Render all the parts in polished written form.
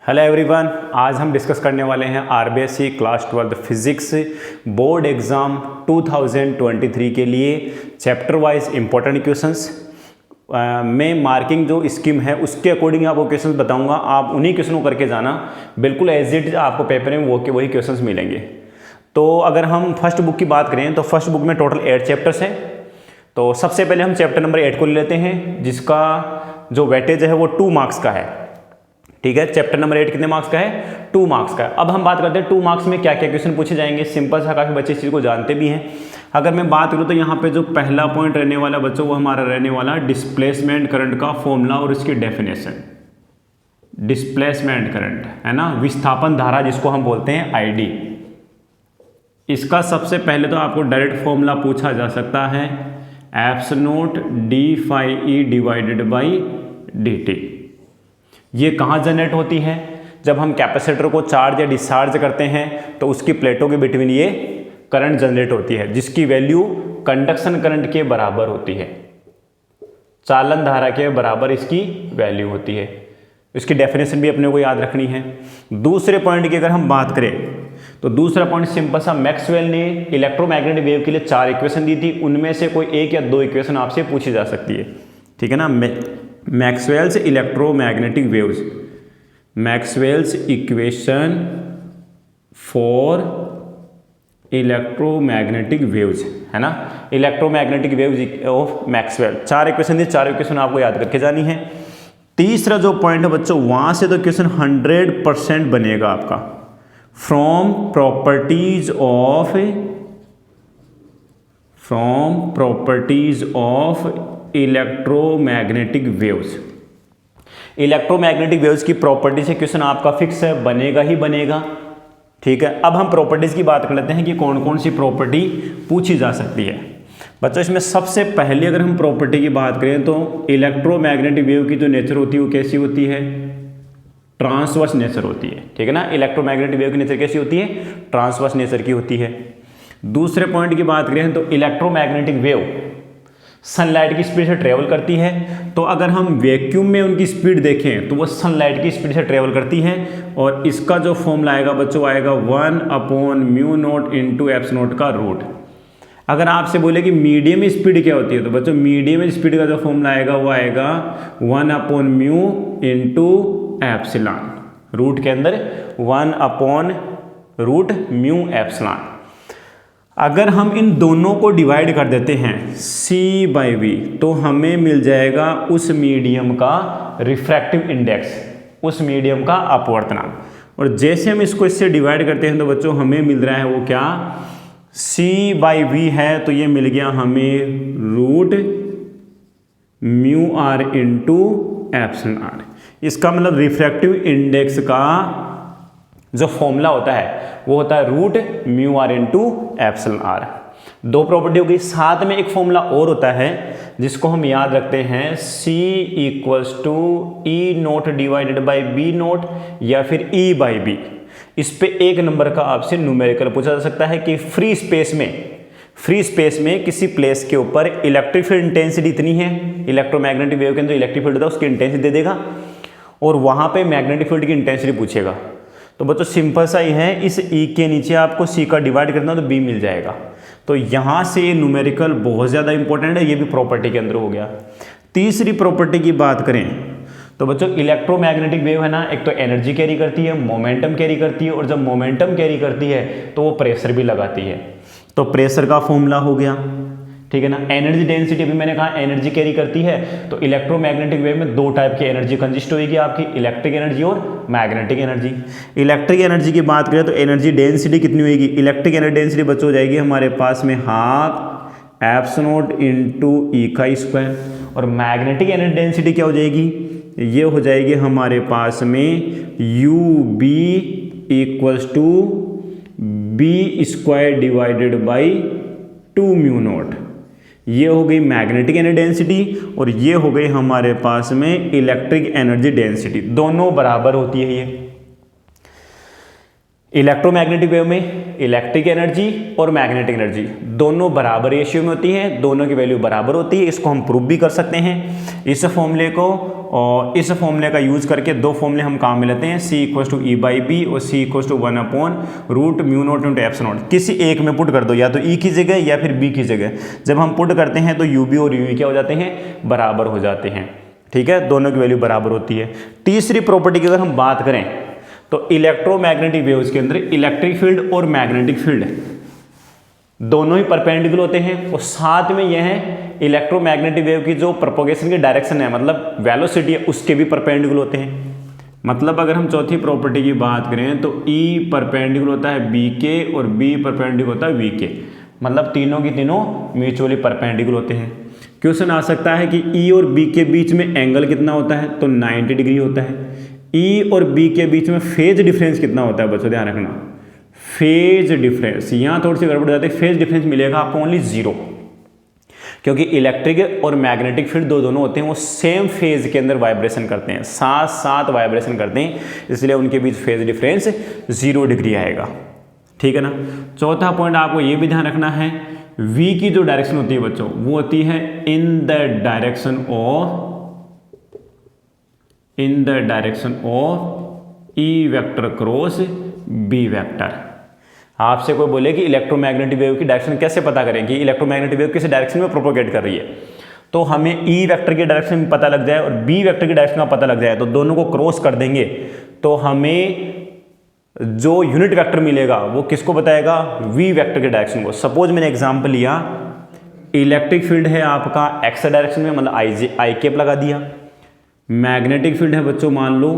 Hello everyone, आज हम discuss करने वाले हैं RBSC class 12 physics board exam 2023 के लिए चैप्टर वाइज इंपॉर्टेंट क्वेश्चंस में मार्किंग जो स्कीम है उसके अकॉर्डिंग आपको क्वेश्चंस बताऊंगा। आप उन्हीं क्वेश्चनों करके जाना, बिल्कुल एज इट आपको पेपर में वही क्वेश्चंस मिलेंगे। तो अगर हम फर्स्ट बुक की बात करें तो फर्स्ट बुक में टोटल 8 चैप्टर्स हैं। तो सबसे पहले हम चैप्टर नंबर 8 को ले लेते हैं, जिसका जो वेटेज है वो 2 मार्क्स का है। ठीक है, चैप्टर नंबर 8 कितने मार्क्स का है? 2 मार्क्स का है। अब हम बात करते हैं 2 मार्क्स में क्या क्या क्वेश्चन पूछे जाएंगे। सिंपल सा, काफ़ी बच्चे इस चीज़ को जानते भी हैं। अगर मैं बात करूँ तो यहाँ पे जो पहला पॉइंट रहने वाला बच्चों वो हमारा रहने वाला डिस्प्लेसमेंट करंट का फॉर्मूला और इसकी डेफिनेशन। डिस्प्लेसमेंट करंट है ना, विस्थापन धारा जिसको हम बोलते हैं आईडी। इसका सबसे पहले तो आपको डायरेक्ट फॉर्मूला पूछा जा सकता है, epsilon D phi E divided by D T. ये कहाँ जनरेट होती है? जब हम कैपेसिटर को चार्ज या डिस्चार्ज करते हैं तो उसकी प्लेटों के बिटवीन ये करंट जनरेट होती है, जिसकी वैल्यू कंडक्शन करंट के बराबर होती है, चालन धारा के बराबर इसकी वैल्यू होती है। इसकी डेफिनेशन भी अपने को याद रखनी है। दूसरे पॉइंट की अगर हम बात करें तो दूसरा पॉइंट सिंपल सा, मैक्सवेल ने इलेक्ट्रोमैग्नेटिक वेव के लिए 4 इक्वेशन दी थी, उनमें से कोई 1 या 2 इक्वेशन आपसे पूछी जा सकती है। ठीक है ना, Maxwell's electromagnetic waves, Maxwell's equation for electromagnetic waves, है ना, electromagnetic waves of Maxwell. 4 equation थी, 4 इक्वेशन आपको याद करके जानी है। तीसरा जो पॉइंट है बच्चों, वहां से तो क्वेश्चन 100% बनेगा आपका, from properties of electromagnetic waves. Electromagnetic waves की प्रॉपर्टी से क्वेश्चन आपका फिक्स है, बनेगा ही बनेगा। ठीक है, अब हम प्रॉपर्टीज की बात कर लेते हैं कि कौन कौन सी प्रॉपर्टी पूछी जा सकती है। बच्चों इसमें सबसे पहले अगर हम प्रॉपर्टी की बात करें तो इलेक्ट्रोमैग्नेटिक वेव की जो नेचर होती है वो कैसी होती है? ट्रांसवर्स नेचर होती है। ठीक है ना, इलेक्ट्रोमैग्नेटिक वेव की नेचर कैसी होती है? ट्रांसवर्स नेचर की होती है। दूसरे पॉइंट की बात करें तो इलेक्ट्रोमैग्नेटिक वेव सनलाइट की स्पीड से ट्रेवल करती है। तो अगर हम वैक्यूम में उनकी स्पीड देखें तो वो सनलाइट की स्पीड से ट्रेवल करती है, और इसका जो फॉर्मूला आएगा बच्चों आएगा 1/μ0 इंटू एप्सिलॉन का रूट। अगर आपसे बोले कि मीडियम स्पीड क्या होती है तो बच्चों मीडियम स्पीड का जो फॉर्मूला आएगा वो आएगा 1/μ इंटू एप्सिलॉन, रूट के अंदर 1/√μ एप्सिलॉन। अगर हम इन दोनों को डिवाइड कर देते हैं C/V तो हमें मिल जाएगा उस मीडियम का रिफ्रैक्टिव इंडेक्स, उस मीडियम का अपवर्तनांक। और जैसे हम इसको इससे डिवाइड करते हैं तो बच्चों हमें मिल रहा है वो क्या? C/V है तो ये मिल गया हमें √μr इंटू एप्सिलॉन। इसका मतलब रिफ्रैक्टिव इंडेक्स का जो फॉर्मूला होता है वो होता है √μr इंटू एप्सिलॉन। 2 प्रॉपर्टी हो गई। साथ में एक फॉर्मूला और होता है जिसको हम याद रखते हैं, C = E0 divided by B0 या फिर E/B। इस पे 1 नंबर का आपसे न्यूमेरिकल पूछा जा सकता है कि फ्री स्पेस में किसी प्लेस के ऊपर इलेक्ट्रिक फील्ड इंटेंसिटी इतनी है, इलेक्ट्रोमैग्नेटिक वेव के अंदर इलेक्ट्रिक फील्ड होता है उसकी इंटेंसिटी दे देगा, और वहां पे मैग्नेटिक फील्ड की इंटेंसिटी पूछेगा। तो बच्चों सिंपल सा ही है, इस E के नीचे आपको C का डिवाइड करना तो B मिल जाएगा। तो यहाँ से ये न्यूमेरिकल बहुत ज़्यादा इंपॉर्टेंट है, ये भी प्रॉपर्टी के अंदर हो गया। तीसरी प्रॉपर्टी की बात करें तो बच्चों इलेक्ट्रोमैग्नेटिक वेव है ना, एक तो एनर्जी कैरी करती है, मोमेंटम कैरी करती है, और जब मोमेंटम कैरी करती है तो वो प्रेशर भी लगाती है। तो प्रेशर का फॉर्मूला हो गया। ठीक है ना, एनर्जी डेंसिटी भी मैंने कहा एनर्जी कैरी करती है। तो इलेक्ट्रोमैग्नेटिक वेव में 2 टाइप की एनर्जी कंसिस्ट होगी आपकी, इलेक्ट्रिक एनर्जी और मैग्नेटिक एनर्जी। इलेक्ट्रिक एनर्जी की बात करें तो एनर्जी डेंसिटी कितनी होगी? इलेक्ट्रिक एनर्जी डेंसिटी बच्चों हो जाएगी हमारे पास में 1/2 एप्सिलॉन इंटू E²। और मैग्नेटिक एनर्जी डेंसिटी क्या हो जाएगी? ये हो जाएगी हमारे पास में UB = B² डिवाइडेड बाई 2μ0। ये हो गई मैग्नेटिक एनर्जी डेंसिटी, और ये हो गई हमारे पास में इलेक्ट्रिक एनर्जी डेंसिटी। दोनों बराबर होती है ये। इलेक्ट्रोमैग्नेटिक वेव में इलेक्ट्रिक एनर्जी और मैग्नेटिक एनर्जी दोनों बराबर रेशियो में होती है, दोनों की वैल्यू बराबर होती है। इसको हम प्रूव भी कर सकते हैं। इस फॉर्मूले को और इस फॉर्मूले का यूज करके दो फॉर्मूले हम काम में लेते हैं, C = E/B और C = 1/√μ0 × ε0। किसी एक में पुट कर दो, या तो E की जगह या फिर B की जगह। जब हम पुट करते हैं तो UB और UV क्या हो जाते हैं, बराबर हो जाते हैं। ठीक है, दोनों की वैल्यू बराबर होती है। तीसरी प्रॉपर्टी की अगर हम बात करें तो इलेक्ट्रोमैग्नेटिक वेव्स के अंदर इलेक्ट्रिक फील्ड और मैग्नेटिक फील्ड दोनों ही परपेंडिकुलर होते हैं, और साथ में यह है इलेक्ट्रोमैग्नेटिक वेव की जो प्रोपोगेशन की डायरेक्शन है, मतलब वेलोसिटी है, उसके भी परपेंडिकुलर होते हैं। मतलब अगर हम चौथी प्रॉपर्टी की बात करें तो E परपेंडिकुलर होता है B के और B परपेंडिकुलर होता है V के, मतलब तीनों की तीनों म्यूचुअली परपेंडिकुलर होते हैं। क्वेश्चन आ सकता है कि E और B के बीच में एंगल कितना होता है, तो 90 डिग्री होता है। E और B के बीच में फेज डिफरेंस कितना होता है बच्चों, ध्यान रखना, फेज डिफरेंस, यहाँ थोड़ी सी गड़बड़ हो जाती है। फेज डिफरेंस मिलेगा आपको ओनली 0, क्योंकि इलेक्ट्रिक और मैग्नेटिक फील्ड दोनों होते हैं वो सेम फेज के अंदर वाइब्रेशन करते हैं, साथ साथ वाइब्रेशन करते हैं, इसलिए उनके बीच फेज डिफरेंस 0 डिग्री आएगा। ठीक है ना। चौथा पॉइंट आपको ये भी ध्यान रखना है, V की जो डायरेक्शन होती है बच्चों वो होती है in the direction of E vector cross B vector. आपसे कोई बोले कि इलेक्ट्रोमैग्नेटिक वेव की डायरेक्शन कैसे पता करें कि इलेक्ट्रोमैग्नेटिक वेव किस डायरेक्शन में प्रोपोगेट कर रही है, तो हमें E वेक्टर की डायरेक्शन पता लग जाए और B वेक्टर की डायरेक्शन का पता लग जाए, तो दोनों को क्रॉस कर देंगे तो हमें जो यूनिट वेक्टर मिलेगा वो किसको बताएगा, V वेक्टर के डायरेक्शन को। सपोज मैंने एग्जांपल लिया, इलेक्ट्रिक फील्ड है आपका एक्स डायरेक्शन में, मतलब आई कैप लगा दिया। मैग्नेटिक फील्ड है बच्चों मान लो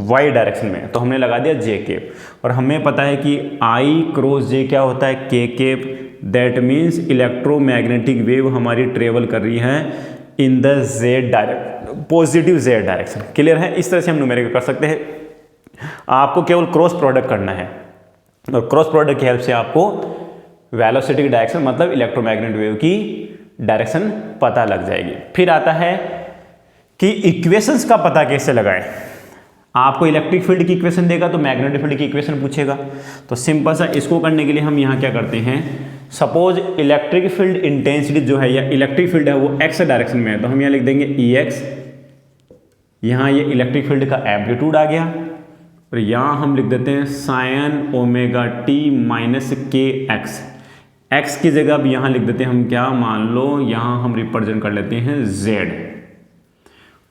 वाई डायरेक्शन में, तो हमने लगा दिया जे कैप। और हमें पता है कि आई क्रॉस जे क्या होता है, के cap. That means electromagnetic wave हमारी ट्रेवल कर रही है in the Z direction, positive Z direction. Clear है। इस तरह से हम न्यूमेरिकल कर सकते हैं। आपको केवल क्रॉस प्रोडक्ट करना है, और क्रॉस प्रोडक्ट की हेल्प से आपको वेलोसिटी की डायरेक्शन मतलब इलेक्ट्रोमैग्नेटिक वेव की डायरेक्शन पता लग जाएगी। फिर आता है कि इक्वेशंस का पता कैसे लगाएं। आपको इलेक्ट्रिक फील्ड की इक्वेशन देगा तो मैग्नेटिक फील्ड की इक्वेशन पूछेगा, तो सिंपल सा इसको करने के लिए हम यहाँ क्या करते हैं, सपोज इलेक्ट्रिक फील्ड इंटेंसिटी जो है या इलेक्ट्रिक फील्ड है वो एक्स डायरेक्शन में है, तो हम यहाँ लिख देंगे EX। यहाँ ये इलेक्ट्रिक फील्ड का एम्पलीट्यूड आ गया, और यहाँ हम लिख देते हैं sin ωt - kx। x की जगह अब यहाँ लिख देते हैं हम क्या, मान लो यहाँ हम रिप्रेजेंट कर लेते हैं z।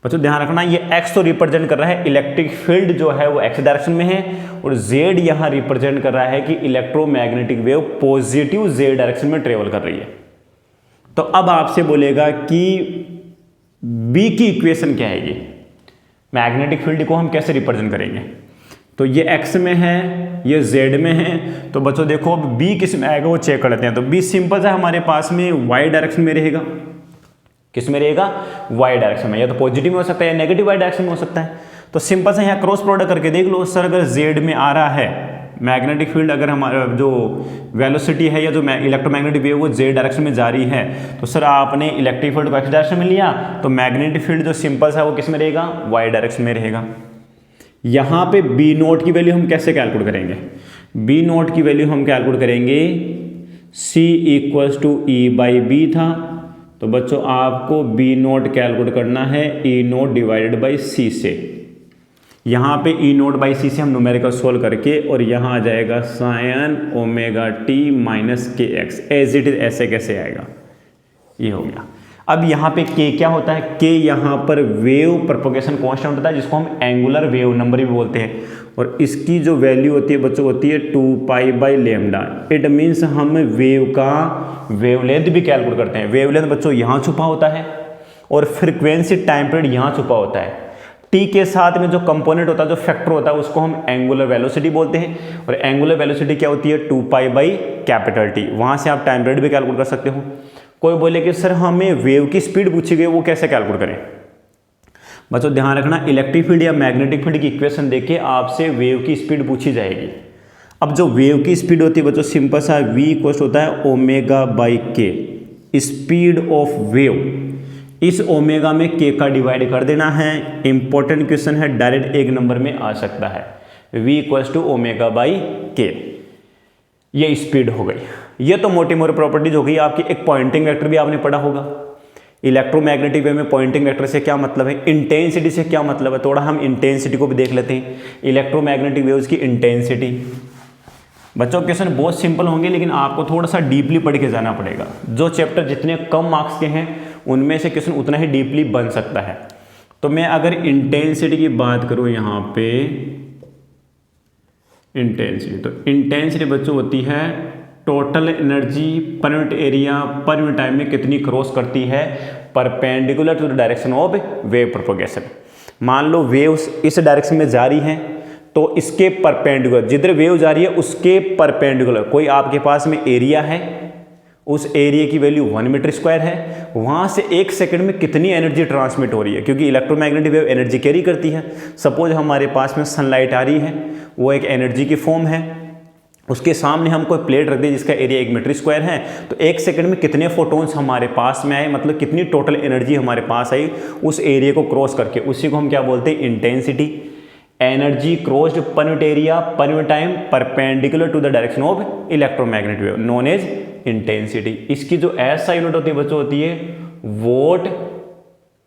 बच्चों ध्यान रखना, ये x तो रिप्रेजेंट कर रहा है इलेक्ट्रिक फील्ड जो है वो x डायरेक्शन में है, और z यहाँ रिप्रेजेंट कर रहा है कि electromagnetic wave positive z direction में ट्रेवल कर रही है। तो अब आपसे बोलेगा कि B की इक्वेशन क्या है, ये मैग्नेटिक फील्ड को हम कैसे रिप्रेजेंट करेंगे। तो ये x में है, ये z में है, तो बच्चों देखो अब B किस में आएगा वो चेक कर लेते हैं। तो B सिंपल सा हमारे पास में y डायरेक्शन में रहेगा। किस में रहेगा, y डायरेक्शन में, या तो पॉजिटिव में हो सकता है या नेगेटिव y डायरेक्शन में हो सकता है। तो सिंपल सा यहाँ क्रॉस प्रोडक्ट करके देख लो सर, अगर z में आ रहा है मैग्नेटिक फील्ड, अगर हमारा जो वेलोसिटी है या जो इलेक्ट्रोमैग्नेटिक वेव वो z डायरेक्शन में जा रही है, तो सर आपने इलेक्ट्रिक फील्ड को x डायरेक्शन में लिया, तो मैग्नेटिक फील्ड जो सिंपल सा वो किस में रहेगा, y डायरेक्शन में रहेगा। यहाँ पे B नोट की वैल्यू हम कैसे कैलकुलेट करेंगे, B नोट की वैल्यू हम कैलकुलेट करेंगे, C = E/B था, तो बच्चों आपको B नोट कैलकुलेट करना है E note divided by C से। यहाँ पे E नोट बाई C से हम न्यूमेरिकल सोल्व करके, और यहाँ आ जाएगा sin ωt - kx, as it is ऐसे कैसे आएगा, ये हो गया। अब यहाँ पे k क्या होता है, k यहाँ पर वेव प्रोपोगेशन कांस्टेंट होता है, जिसको हम एंगुलर वेव नंबर भी बोलते हैं, और इसकी जो वैल्यू होती है बच्चों होती है 2π/λ। इट मीन्स हम वेव का वेवलेंथ भी कैलकुलेट करते हैं। वेवलेंथ बच्चों यहाँ छुपा होता है, और फ्रीक्वेंसी टाइम पीरियड यहाँ छुपा होता है। t के साथ में जो कंपोनेंट होता है, जो फैक्टर होता है, उसको हम एंगुलर वेलोसिटी बोलते हैं, और एंगुलर वेलोसिटी क्या होती है 2π/T। वहाँ से आप टाइम पीरियड भी कैलकुलेट कर सकते हो। कोई बोले कि सर हमें वेव की स्पीड पूछी गई, वो कैसे कैलकुलेट करें। बच्चों ध्यान रखना, इलेक्ट्रिक फील्ड या मैग्नेटिक फील्ड की इक्वेशन देके आपसे वेव की स्पीड पूछी जाएगी। अब जो वेव की स्पीड होती है बच्चों सिंपल सा v इक्वल होता है ω/k, स्पीड ऑफ वेव। इस ओमेगा में k का डिवाइड कर देना है। इंपॉर्टेंट क्वेश्चन है, डायरेक्ट एक नंबर में आ सकता है। v equals to omega by K. ये स्पीड हो गई। ये तो मोटी मोटी प्रॉपर्टीज हो गई आपकी। एक पॉइंटिंग वेक्टर भी आपने पढ़ा होगा। इलेक्ट्रोमैग्नेटिक वेव में पॉइंटिंग वेक्टर से क्या मतलब है, इंटेंसिटी से क्या मतलब है, थोड़ा हम इंटेंसिटी को भी देख लेते हैं। इलेक्ट्रोमैग्नेटिक वेव्स की इंटेंसिटी। बच्चों क्वेश्चन बहुत सिंपल होंगे लेकिन आपको थोड़ा सा डीपली पढ़ के जाना पड़ेगा। जो चैप्टर जितने कम मार्क्स के हैं उनमें से क्वेश्चन उतना ही डीपली बन सकता है। तो मैं अगर इंटेंसिटी की बात करूं यहाँ पे, इंटेंसिटी, तो इंटेंसिटी बच्चों होती है total energy per unit area per unit time में कितनी क्रॉस करती है perpendicular to the direction of wave propagation. मान लो वेव्स इस डायरेक्शन में जा रही हैं तो इसके परपेंडिकुलर, जिधर वेव जा रही है उसके परपेंडिकुलर कोई आपके पास में एरिया है, उस एरिया की वैल्यू 1 मीटर स्क्वायर है, वहां से 1 सेकंड में कितनी एनर्जी ट्रांसमिट हो रही है, क्योंकि इलेक्ट्रोमैग्नेटिक वेव एनर्जी कैरी करती है। सपोज हमारे पास में सनलाइट आ रही है, वो एक एनर्जी की फॉर्म है, उसके सामने हम कोई प्लेट रख दें जिसका एरिया 1 मीटर स्क्वायर है, तो 1 सेकंड में कितने फोटोन्स हमारे पास में आए, मतलब कितनी टोटल एनर्जी हमारे पास आई उस एरिया को क्रॉस करके, उसी को हम क्या बोलते हैं, intensity. Energy crossed per unit area per unit time perpendicular to the direction of electromagnetic wave known as intensity. इसकी जो एस यूनिट होती है बच्चों होती है वोट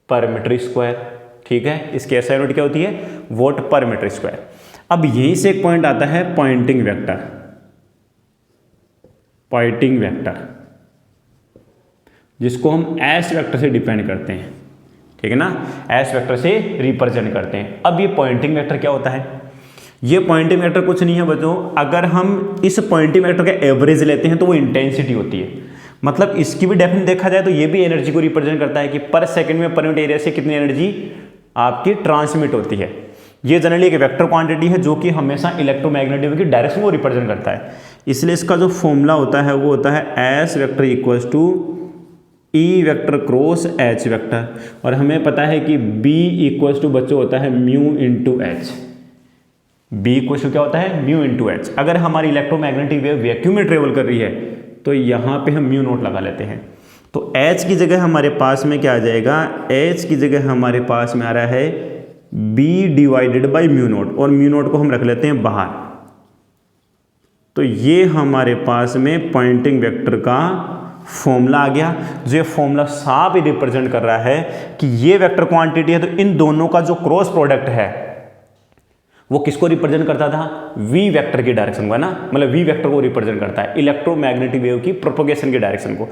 पर मीटर स्क्वायर। ठीक है, इसकी एस यूनिट क्या होती है, वोट पर मीटर स्क्वायर। अब यहीं से एक पॉइंट आता है पॉइंटिंग वेक्टर। पॉइंटिंग वेक्टर जिसको हम एस वेक्टर से डिपेंड करते हैं, ठीक है ना, एस वेक्टर से रिप्रेजेंट करते हैं। अब ये पॉइंटिंग वेक्टर क्या होता है, ये पॉइंटिंग वेक्टर कुछ नहीं है बच्चों, अगर हम इस पॉइंटिंग वेक्टर का एवरेज लेते हैं तो वो इंटेंसिटी होती है। मतलब इसकी भी डेफिनेशन देखा जाए तो ये भी एनर्जी को रिप्रेजेंट करता है कि पर सेकंड में पर यूनिट एरिया से कितनी एनर्जी आपकी ट्रांसमिट होती है। ये जनरली एक वेक्टर क्वांटिटी है जो कि हमेशा इलेक्ट्रोमैग्नेटिक की डायरेक्शन को रिप्रेजेंट करता है। इसलिए इसका जो फॉर्मूला होता है वो होता है S vector equals to E vector cross H vector, और हमें पता है कि बी इक्वल्स टू बच्चों होता है mu into H. B equals to क्या होता है, म्यू इंटू एच। अगर हमारी इलेक्ट्रोमैग्नेटिक वेव वैक्यूम में ट्रेवल कर रही है तो यहाँ पे हम म्यू नोट लगा लेते हैं। तो एच की जगह हमारे पास में क्या आ जाएगा, एच की जगह हमारे पास में आ रहा है B divided by mu naught, और म्यू नोट को हम रख लेते हैं बाहर। तो ये हमारे पास में पॉइंटिंग वेक्टर का फॉर्मूला आ गया, जो ये फॉर्मूला साफ ही रिप्रेजेंट कर रहा है कि ये वेक्टर क्वांटिटी है, तो इन दोनों का जो क्रॉस प्रोडक्ट है वो किसको रिप्रेजेंट करता था, वी वेक्टर की डायरेक्शन को, है ना, मतलब वी वेक्टर को रिप्रेजेंट करता है, इलेक्ट्रोमैग्नेटिक वेव की प्रोपोगेशन की डायरेक्शन को।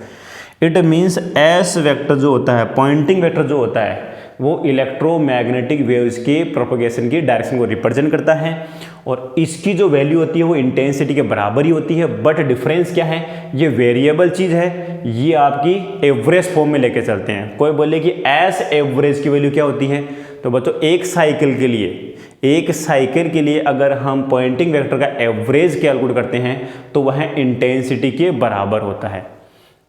इट मीन्स एस वेक्टर जो होता है, पॉइंटिंग वेक्टर जो होता है, वो इलेक्ट्रोमैग्नेटिक वेव्स के प्रोपोगेशन की डायरेक्शन को रिप्रेजेंट करता है, और इसकी जो वैल्यू होती है वो इंटेंसिटी के बराबर ही होती है। बट डिफरेंस क्या है, ये वेरिएबल चीज है, ये आपकी एवरेज फॉर्म में लेके चलते हैं। कोई बोले कि एस एवरेज की वैल्यू क्या होती है, तो बच्चों एक साइकिल के लिए अगर हम पॉइंटिंग वेक्टर का एवरेज कैलकुलेट करते हैं तो वह इंटेंसिटी के बराबर होता है।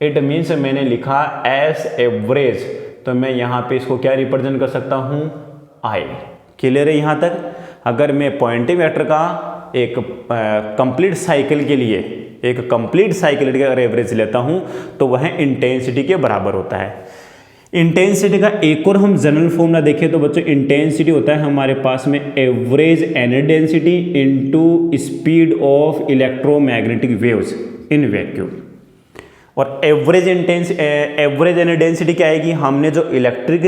इट मीन्स मैंने लिखा एस एवरेज, तो मैं यहाँ पे इसको क्या रिप्रेजेंट कर सकता हूँ, आई। क्लियर है यहाँ तक। अगर मैं पॉइंटिंग वेक्टर का एक कंप्लीट साइकिल के लिए अगर एवरेज लेता हूँ तो वह इंटेंसिटी के बराबर होता है। इंटेंसिटी का एक और हम जनरल फॉर्मूला देखें तो बच्चों इंटेंसिटी होता है हमारे पास में average energy density into speed of electromagnetic waves in vacuum. और एवरेज एनर्जी डेंसिटी क्या आएगी, हमने जो इलेक्ट्रिक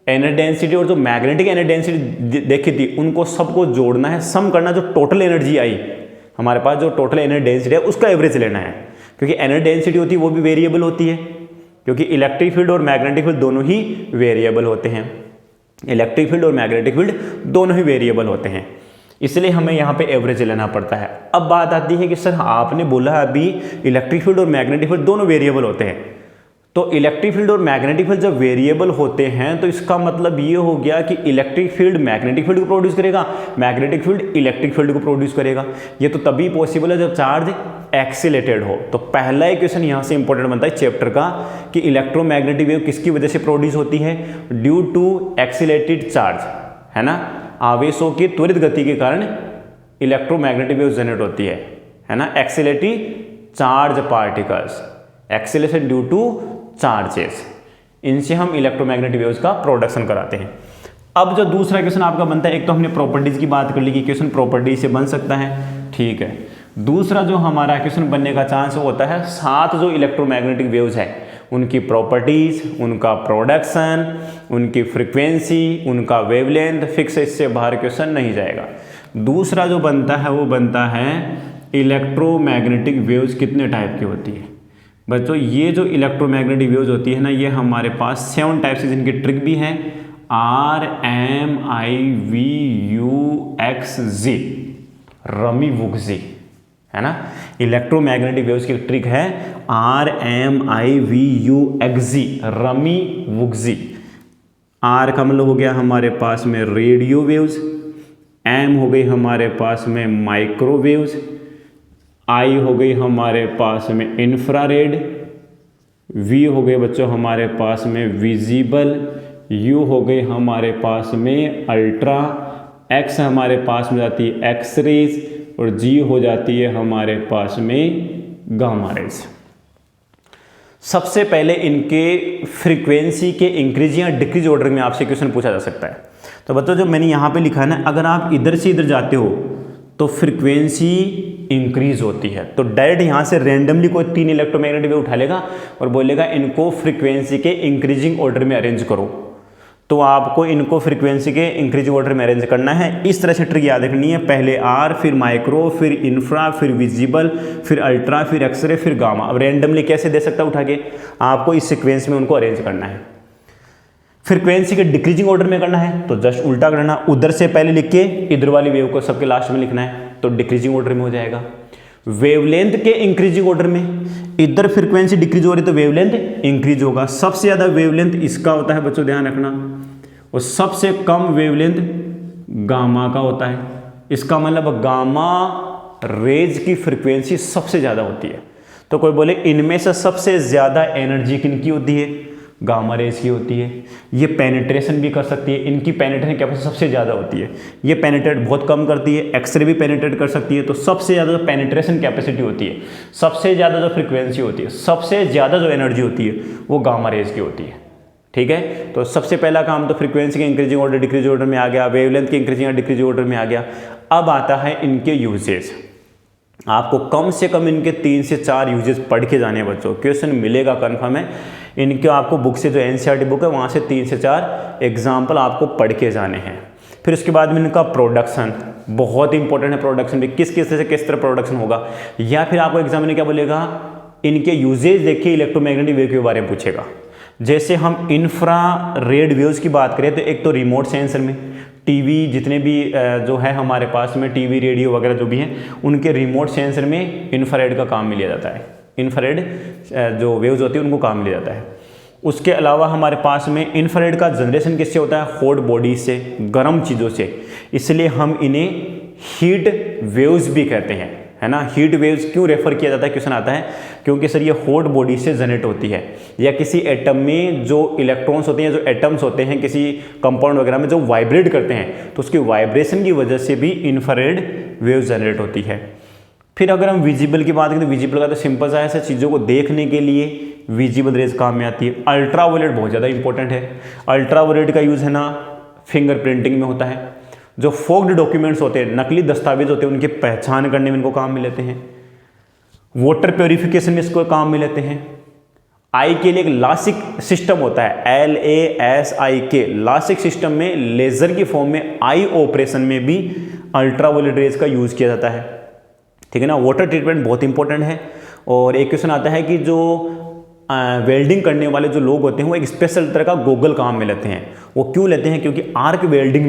एनर्जी डेंसिटी और जो मैग्नेटिक एनर्जी डेंसिटी देखी थी उनको सबको जोड़ना है, सम करना, जो टोटल एनर्जी आई हमारे पास, जो टोटल एनर्जी डेंसिटी है उसका एवरेज लेना है। क्योंकि एनर्जी डेंसिटी होती है वो भी वेरिएबल होती है, क्योंकि इलेक्ट्रिक फील्ड और मैग्नेटिक फील्ड दोनों ही वेरिएबल होते हैं। इलेक्ट्रिक फील्ड और मैग्नेटिक फील्ड दोनों ही वेरिएबल होते हैं, इसलिए हमें यहाँ पे एवरेज लेना पड़ता है। अब बात आती है कि सर आपने बोला अभी इलेक्ट्रिक फील्ड और मैग्नेटिक फील्ड दोनों वेरिएबल होते हैं, तो इलेक्ट्रिक फील्ड और मैग्नेटिक फील्ड जब वेरिएबल होते हैं तो इसका मतलब ये हो गया कि इलेक्ट्रिक फील्ड मैग्नेटिक फील्ड को प्रोड्यूस करेगा, मैग्नेटिक फील्ड इलेक्ट्रिक फील्ड को प्रोड्यूस करेगा। ये तो तभी पॉसिबल है जब चार्ज एक्सीलेटेड हो। तो पहला इक्वेशन यहाँ से इंपॉर्टेंट बनता है चैप्टर का कि इलेक्ट्रोमैग्नेटिक वेव किसकी वजह से प्रोड्यूस होती है, ड्यू टू एक्सीलेटेड चार्ज, है ना, आवेशों की त्वरित गति के कारण इलेक्ट्रोमैग्नेटिक वेव जनरेट होती है ना, accelerated charge particles, acceleration due to charges, इनसे हम इलेक्ट्रोमैग्नेटिक वेव्स का प्रोडक्शन कराते हैं। अब जो दूसरा क्वेश्चन आपका बनता है, एक तो हमने प्रॉपर्टीज की बात कर ली कि क्वेश्चन प्रॉपर्टी से बन सकता है, ठीक है। दूसरा जो हमारा क्वेश्चन बनने का चांस होता है 7 जो इलेक्ट्रोमैग्नेटिक वेव्स है उनकी प्रॉपर्टीज, उनका प्रोडक्शन, उनकी फ्रीक्वेंसी, उनका वेवलेंथ फिक्स, इससे बाहर क्वेश्चन नहीं जाएगा। दूसरा जो बनता है वो बनता है इलेक्ट्रोमैग्नेटिक वेव्स कितने टाइप की होती है। बच्चों ये जो इलेक्ट्रोमैग्नेटिक वेव्स होती है ना, ये हमारे पास 7 टाइप्स की, जिनकी ट्रिक भी है RMIVUXZ, रमी वुक्जी, है ना। इलेक्ट्रोमैग्नेटिक वेव्स की ट्रिक है RMIVUXZ, रमी वुक्जी। R का मतलब हो गया हमारे पास में रेडियो वेव्स, M हो गई हमारे पास में माइक्रोवेव्स, I हो गई हमारे पास में इंफ्रारेड, V हो गए बच्चों हमारे पास में विजिबल, U हो गई हमारे पास में अल्ट्रा, X हमारे पास में जाती है एक्सरेज, और G हो जाती है हमारे पास में गामा रेज। सबसे पहले इनके फ्रीक्वेंसी के इंक्रीज या डिक्रीज ऑर्डर में आपसे क्वेश्चन पूछा जा सकता है। तो बच्चों जो मैंने यहाँ पे लिखा है ना, अगर आप इधर से इधर जाते हो तो फ्रीक्वेंसी इंक्रीज होती है, तो डायरेक्ट यहाँ से रैंडमली कोई 3 इलेक्ट्रोमैग्नेटिक वेव उठा लेगा और बोलेगा इनको फ्रीक्वेंसी के इंक्रीजिंग ऑर्डर में अरेंज करो, तो आपको इनको फ्रीक्वेंसी के इंक्रीजिंग ऑर्डर में अरेंज करना है। इस तरह से ट्रिक याद रखनी है, पहले R, फिर माइक्रो, फिर इंफ्रा, फिर विजिबल, फिर अल्ट्रा, फिर एक्सरे, फिर गामा। अब रैंडमली कैसे दे सकता उठा के, आपको इस सीक्वेंस में उनको अरेंज करना है। फ्रीक्वेंसी के डिक्रीजिंग ऑर्डर में करना है तो जस्ट उल्टा करना, उधर से पहले लिख के इधर वाली वेव को सबके लास्ट में लिखना है, तो डिक्रीजिंग ऑर्डर में हो जाएगा। वेवलेंथ के इंक्रीजिंग ऑर्डर में, इधर फ्रीक्वेंसी डिक्रीज हो रही तो वेवलेंथ इंक्रीज होगा। सबसे ज्यादा वेवलेंथ इसका होता है बच्चों, ध्यान रखना, और सबसे कम वेवलेंथ गामा का होता है। इसका मतलब गामा रेज की फ्रीक्वेंसी सबसे ज्यादा होती है। तो कोई बोले इनमें से सबसे ज्यादा एनर्जी किनकी होती है, गामा रेज की होती है। ये पेनिट्रेशन भी कर सकती है, इनकी पेनिट्रेशन कैपेसिटी सबसे ज़्यादा होती है। ये पेनिट्रेट बहुत कम करती है, एक्सरे भी पेनिट्रेट कर सकती है। तो सबसे ज़्यादा जो पेनिट्रेशन कैपेसिटी होती है, सबसे ज़्यादा जो फ्रीक्वेंसी होती है, सबसे ज़्यादा जो एनर्जी होती है वो गामा रेज की होती है, ठीक है। तो सबसे पहला काम तो फ्रीक्वेंसी के इंक्रीजिंग ऑर्डर डिक्रीजिंग ऑर्डर में आ गया, वेवलेंथ के इंक्रीजिंग और डिक्रीजिंग ऑर्डर में आ गया। अब आता है इनके यूजेज। आपको कम से कम इनके 3 से 4 यूजेस पढ़ के जाने बच्चों, क्वेश्चन मिलेगा कन्फर्म है। इनके आपको बुक से जो एनसीईआरटी बुक है वहाँ से 3 से 4 एग्जाम्पल आपको पढ़ के जाने हैं। फिर उसके बाद में इनका प्रोडक्शन बहुत इंपॉर्टेंट है। प्रोडक्शन भी किस तरह प्रोडक्शन होगा, या फिर आपको एग्जाम में क्या बोलेगा, इनके यूजेज देखिए इलेक्ट्रोमैग्नेटिक वेव के बारे में पूछेगा। जैसे हम इंफ्रा रेड वेव्स की बात करें तो एक तो रिमोट सेंसर में टीवी जितने भी जो है हमारे पास में टीवी रेडियो वगैरह जो भी हैं उनके रिमोट सेंसर में इंफ्रारेड का काम में लिया जाता है। इंफ्रारेड जो वेव्स होती है उनको काम में लिया जाता है। उसके अलावा हमारे पास में इंफ्रारेड का जनरेशन किससे होता है, हॉट बॉडी से, गर्म चीज़ों से, इसलिए हम इन्हें हीट वेव्स भी कहते हैं, है ना। हीट वेव्स क्यों रेफर किया जाता है, क्वेश्चन आता है, क्योंकि सर ये हॉट बॉडी से जनरेट होती है, या किसी एटम में जो इलेक्ट्रॉन्स होते हैं, जो एटम्स होते हैं किसी कंपाउंड वगैरह में जो वाइब्रेट करते हैं, तो उसकी वाइब्रेशन की वजह से भी इंफ्रारेड वेव्स जनरेट होती है। फिर अगर हम विजिबल की बात करें तो विजिबल का तो सिंपल सा है, ऐसे चीज़ों को देखने के लिए विजिबल रेज काम में आती है। अल्ट्रावायलेट बहुत ज़्यादा इंपॉर्टेंट है। अल्ट्रावायलेट का यूज़ है ना फिंगरप्रिंटिंग में होता है। जो फोक्ड डॉक्यूमेंट्स होते हैं, नकली दस्तावेज होते हैं, उनकी पहचान करने में इनको काम में लेते हैं। वाटर प्योरिफिकेशन में इसको काम में लेते हैं। आई के लिए एक लासिक सिस्टम होता है, LASIK, लासिक सिस्टम में लेजर की फॉर्म में आई ऑपरेशन में भी अल्ट्रावायलेट रेज का यूज़ किया जाता है, ठीक है ना। वाटर ट्रीटमेंट बहुत इंपॉर्टेंट है। और एक क्वेश्चन आता है कि जो वेल्डिंग करने वाले जो लोग होते हैं वो एक स्पेशल तरह का गोगल काम में लेते हैं। वो क्यों लेते हैं, क्योंकि आर्क वेल्डिंग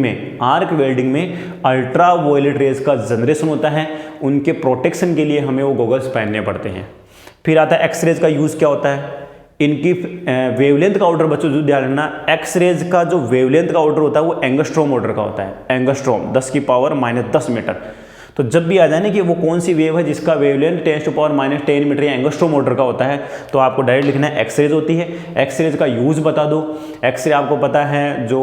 में अल्ट्रा वायलेट रेज का जनरेशन होता है, उनके प्रोटेक्शन के लिए हमें वो गोगल्स पहनने पड़ते हैं। फिर आता है एक्स रेज का यूज़ क्या होता है, इनकी वेवलेंथ का ऑर्डर बच्चों जो ध्यान रखना, एक्स रेज का जो वेवलेंथ का ऑर्डर होता है वो एंगस्ट्रॉम ऑर्डर का होता है। Angstrom 10⁻⁻10 metre. तो जब भी आ जाए ना कि वो कौन सी वेव है जिसका वेवलेंथ 10⁻10 मीटर या एंगस्ट्रॉम ऑर्डर का होता है, तो आपको डायरेक्ट लिखना है एक्सरेज होती है। एक्सरेज का यूज़ बता दो। एक्सरे आपको पता है जो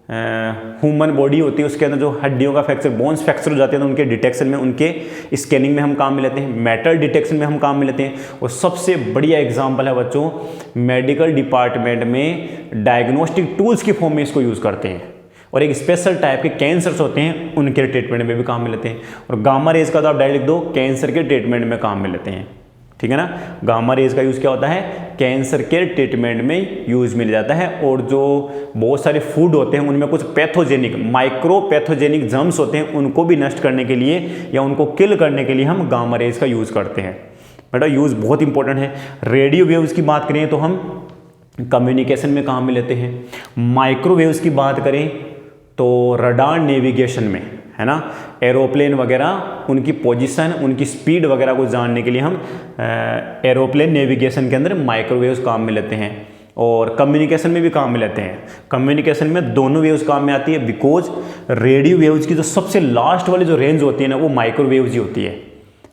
ह्यूमन बॉडी होती है उसके अंदर जो हड्डियों का फ्रैक्चर, बोन्स फ्रैक्चर हो जाते हैं तो उनके डिटेक्शन में, उनके स्कैनिंग में हम काम में लेते हैं। मेटल डिटेक्शन में हम काम में लेते हैं। और सबसे बढ़िया एग्जाम्पल है बच्चों, मेडिकल डिपार्टमेंट में डायग्नोस्टिक टूल्स की फॉर्म में इसको यूज़ करते हैं। और एक स्पेशल टाइप के कैंसर्स होते हैं उनके ट्रीटमेंट में भी काम में लेते हैं। और गामा रेज का तो आप डायरेक्ट लिख दो कैंसर के ट्रीटमेंट में काम में लेते हैं, ठीक है ना। गामा रेज का यूज़ क्या होता है, कैंसर के ट्रीटमेंट में यूज़ मिल जाता है। और जो बहुत सारे फूड होते हैं उनमें कुछ पैथोजेनिक माइक्रो पैथोजेनिक जर्म्स होते हैं उनको भी नष्ट करने के लिए या उनको किल करने के लिए हम गामा रेज का यूज़ करते हैं। बेटा यूज़ बहुत इंपॉर्टेंट है। रेडियो वेव्स की बात करें तो हम कम्युनिकेशन में काम में लेते हैं। माइक्रोवेव्स की बात करें तो रडार नेविगेशन में, है ना, एरोप्लेन वगैरह उनकी पोजीशन उनकी स्पीड वगैरह को जानने के लिए हम एरोप्लेन नेविगेशन के अंदर माइक्रोवेव्स काम में लेते हैं। और कम्युनिकेशन में भी काम में लेते हैं। कम्युनिकेशन में दोनों वेव्स काम में आती है, बिकॉज रेडियो वेव्स की जो सबसे लास्ट वाली जो रेंज होती है ना वो माइक्रोवेव्स ही होती है।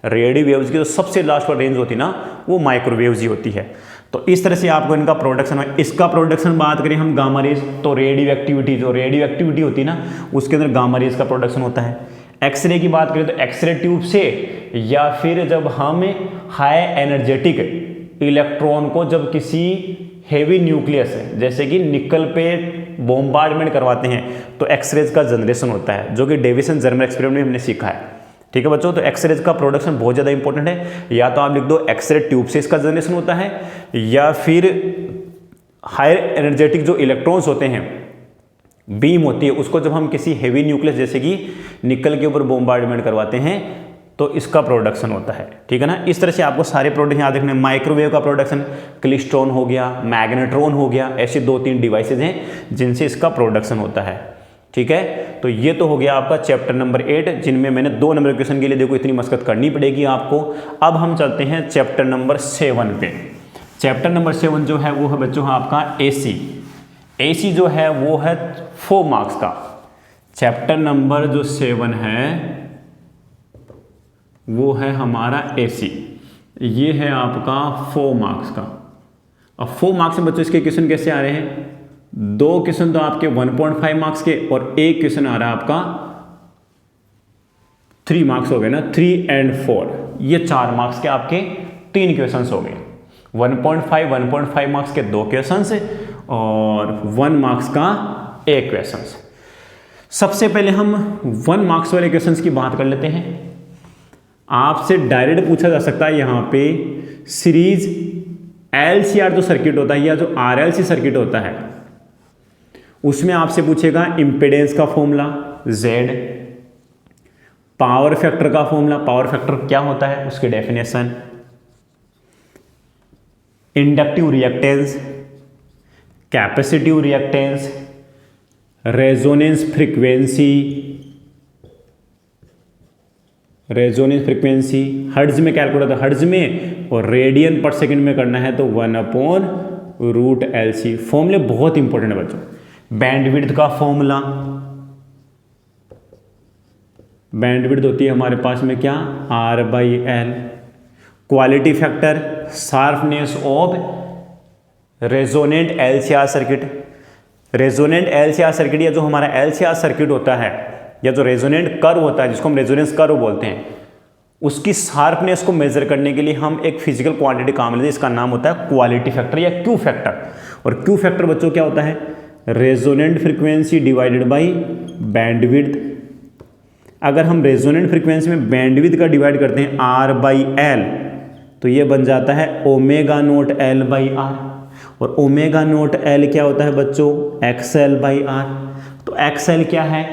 रेडियो वेव्स की जो सबसे लास्ट वाली रेंज होती है ना वो माइक्रोवेव्स ही होती है। तो इस तरह से आपको इनका प्रोडक्शन है। इसका प्रोडक्शन बात करें हम गामा रेज तो रेडियो एक्टिविटी होती है ना उसके अंदर गामा रेज का प्रोडक्शन होता है। एक्सरे की बात करें तो एक्सरे ट्यूब से, या फिर जब हम हाई एनर्जेटिक इलेक्ट्रॉन को जब किसी हेवी न्यूक्लियस जैसे कि निकल पे बॉम्बार्डमेंट करवाते हैं तो एक्सरेज का जनरेशन होता है, जो कि डेविसन जर्मर एक्सपेरिमेंट में हमने सीखा है। ठीक है बच्चों, तो एक्सरेज का प्रोडक्शन बहुत ज़्यादा इंपॉर्टेंट है। या तो आप लिख दो एक्सरे ट्यूब से इसका जनरेशन होता है, या फिर हायर एनर्जेटिक जो इलेक्ट्रॉन्स होते हैं बीम होती है उसको जब हम किसी हेवी न्यूक्लियस जैसे कि निकल के ऊपर बॉम्बार्डमेंट करवाते हैं तो इसका प्रोडक्शन होता है। ठीक है ना। इस तरह से आपको सारे प्रोडक्ट याद रखने। माइक्रोवेव का प्रोडक्शन क्लिस्ट्रॉन हो गया, मैग्नेट्रॉन हो गया, ऐसे 2-3 डिवाइसेज हैं जिनसे इसका प्रोडक्शन होता है। ठीक है, तो ये तो हो गया आपका चैप्टर नंबर 8, जिनमें मैंने 2 नंबर क्वेश्चन के लिए देखो इतनी मशक्कत करनी पड़ेगी आपको। अब हम चलते हैं चैप्टर नंबर 7 पे। चैप्टर नंबर 7 जो है वो है बच्चों आपका एसी। एसी जो है वो है 4 मार्क्स का। चैप्टर नंबर जो 7 है वो है हमारा एसी। ये है आपका 4 मार्क्स का। अब 4 मार्क्स में बच्चों इसके क्वेश्चन कैसे आ रहे हैं? 2 क्वेश्चन तो आपके 1.5 मार्क्स के और एक क्वेश्चन आ रहा है आपका 3 मार्क्स हो गए ना, 3 और 4, ये 4 मार्क्स के आपके 3 क्वेश्चन हो गए। 1.5 मार्क्स के 2 क्वेश्चन और 1 मार्क्स का 1 क्वेश्चन। सबसे पहले हम 1 मार्क्स वाले क्वेश्चन की बात कर लेते हैं। आपसे डायरेक्ट पूछा जा सकता है यहाँ पे सीरीज एलसीआर जो सर्किट होता है या जो आरएलसी सर्किट होता है उसमें आपसे पूछेगा इम्पीडेंस का फॉर्मूला Z, पावर फैक्टर का फॉर्मूला, पावर फैक्टर क्या होता है उसकी definition, inductive reactance, capacitive reactance, resonance frequency hertz में कैलकुलेट होता है हर्ट्ज में, और रेडियन पर सेकंड में करना है तो 1/√LC। फॉर्मूले बहुत इंपॉर्टेंट है बच्चों। बैंडविड्थ का फॉर्मूला, बैंडविड्थ होती है हमारे पास में क्या, R/L। Quality factor, sharpness of resonant LCR circuit. Resonant LCR circuit या जो हमारा LCR सर्किट होता है या जो रेजोनेंट कर्व होता है जिसको हम रेजोनेंस कर्व बोलते हैं, उसकी शार्पनेस को मेजर करने के लिए हम एक फिजिकल क्वांटिटी काम लेते हैं, इसका नाम होता है क्वालिटी फैक्टर या क्यू फैक्टर। और क्यू फैक्टर बच्चों क्या होता है, resonant frequency divided by bandwidth. अगर हम रेजोनेंट फ्रीक्वेंसी में बैंडविड्थ का डिवाइड करते हैं R/L तो ये बन जाता है ω0L/R। और ω0L क्या होता है बच्चों, XL/R। तो XL क्या है,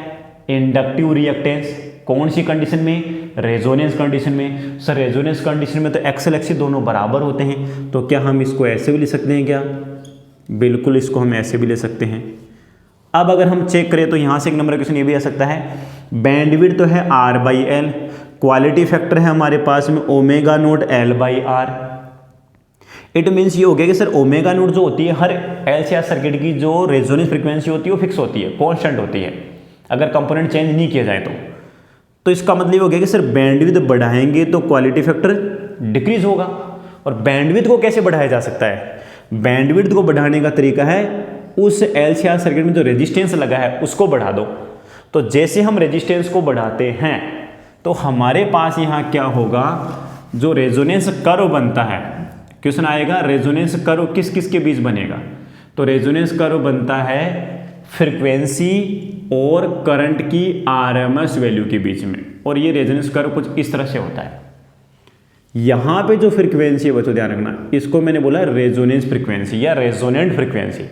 इंडक्टिव रिएक्टेंस। कौन सी कंडीशन में, रेजोनेंस कंडीशन में। सर रेजोनेंस कंडीशन में तो XL XC दोनों बराबर होते हैं, तो क्या हम इसको ऐसे भी ले सकते हैं क्या, बिल्कुल इसको हम ऐसे भी ले सकते हैं। अब अगर हम चेक करें तो यहाँ से एक नंबर क्वेश्चन ये भी आ सकता है, बैंडविड्थ तो है R/L, क्वालिटी फैक्टर है हमारे पास में ω0L/R। इट मीन्स ये हो गया कि सर ω0 जो होती है हर LCR सर्किट की जो रेजोनेंस फ्रीक्वेंसी होती है वो फिक्स होती है, कॉन्स्टेंट होती है, अगर कंपोनेंट चेंज नहीं किया जाए तो इसका मतलब हो गया कि सर बैंडविड्थ बढ़ाएंगे तो क्वालिटी फैक्टर डिक्रीज होगा। और बैंडविड्थ को कैसे बढ़ाया जा सकता है, बैंडविड्थ को बढ़ाने का तरीका है उस LCR सर्किट में जो रेजिस्टेंस लगा है उसको बढ़ा दो। तो जैसे हम रेजिस्टेंस को बढ़ाते हैं तो हमारे पास यहाँ क्या होगा, जो रेजोनेंस कर्व बनता है, क्वेश्चन आएगा रेजोनेंस कर्व किस किस के बीच बनेगा, तो रेजोनेंस कर्व बनता है फ्रीक्वेंसी और करंट की आरएमएस वैल्यू के बीच में। और ये रेजोनेंस कर्व कुछ इस तरह से होता है। यहां पे जो फ्रीक्वेंसी है बच्चों ध्यान रखना, इसको मैंने बोला रेजोनेंस फ्रीक्वेंसी या रेजोनेंट फ्रीक्वेंसी।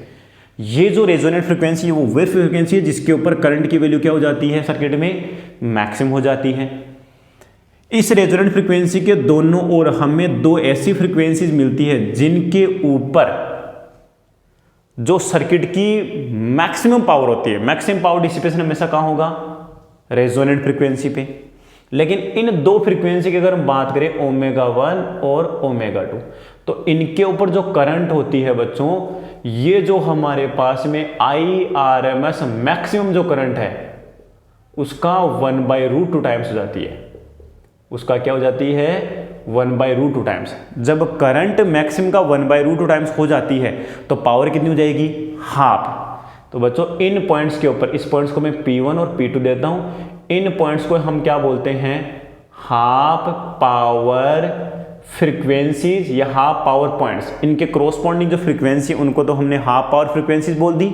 ये जो रेजोनेंट फ्रीक्वेंसी है वो फ्रीक्वेंसी है जिसके ऊपर करंट की वैल्यू क्या हो जाती है सर्किट में, मैक्सिमम हो जाती है। इस रेजोनेंट फ्रीक्वेंसी के दोनों ओर हमें दो ऐसी फ्रीक्वेंसीज मिलती है जिनके ऊपर जो सर्किट की मैक्सिमम पावर होती है। मैक्सिमम पावर डिसिपेशन हमेशा कहां होगा, रेजोनेंट फ्रीक्वेंसी पे। लेकिन इन दो फ्रीक्वेंसी की अगर हम बात करें ω1 और ω2, तो इनके ऊपर जो करंट होती है बच्चों, ये जो हमारे पास में IRMS मैक्सिमम जो करंट है उसका 1/√2 टाइम्स हो जाती है। उसका क्या हो जाती है, 1/√2 टाइम्स। जब करंट मैक्सिमम का 1/√2 टाइम्स हो जाती है तो पावर कितनी हो जाएगी, हाफ। तो बच्चों इन पॉइंट्स के ऊपर, इस पॉइंट्स को मैं P1 और P2 देता हूं, इन पॉइंट्स को हम क्या बोलते हैं, हाफ पावर फ्रीक्वेंसीज या हाफ पावर पॉइंट्स। इनके क्रॉसपॉन्डिंग जो फ्रीक्वेंसी उनको तो हमने हाफ पावर फ्रीक्वेंसीज बोल दी,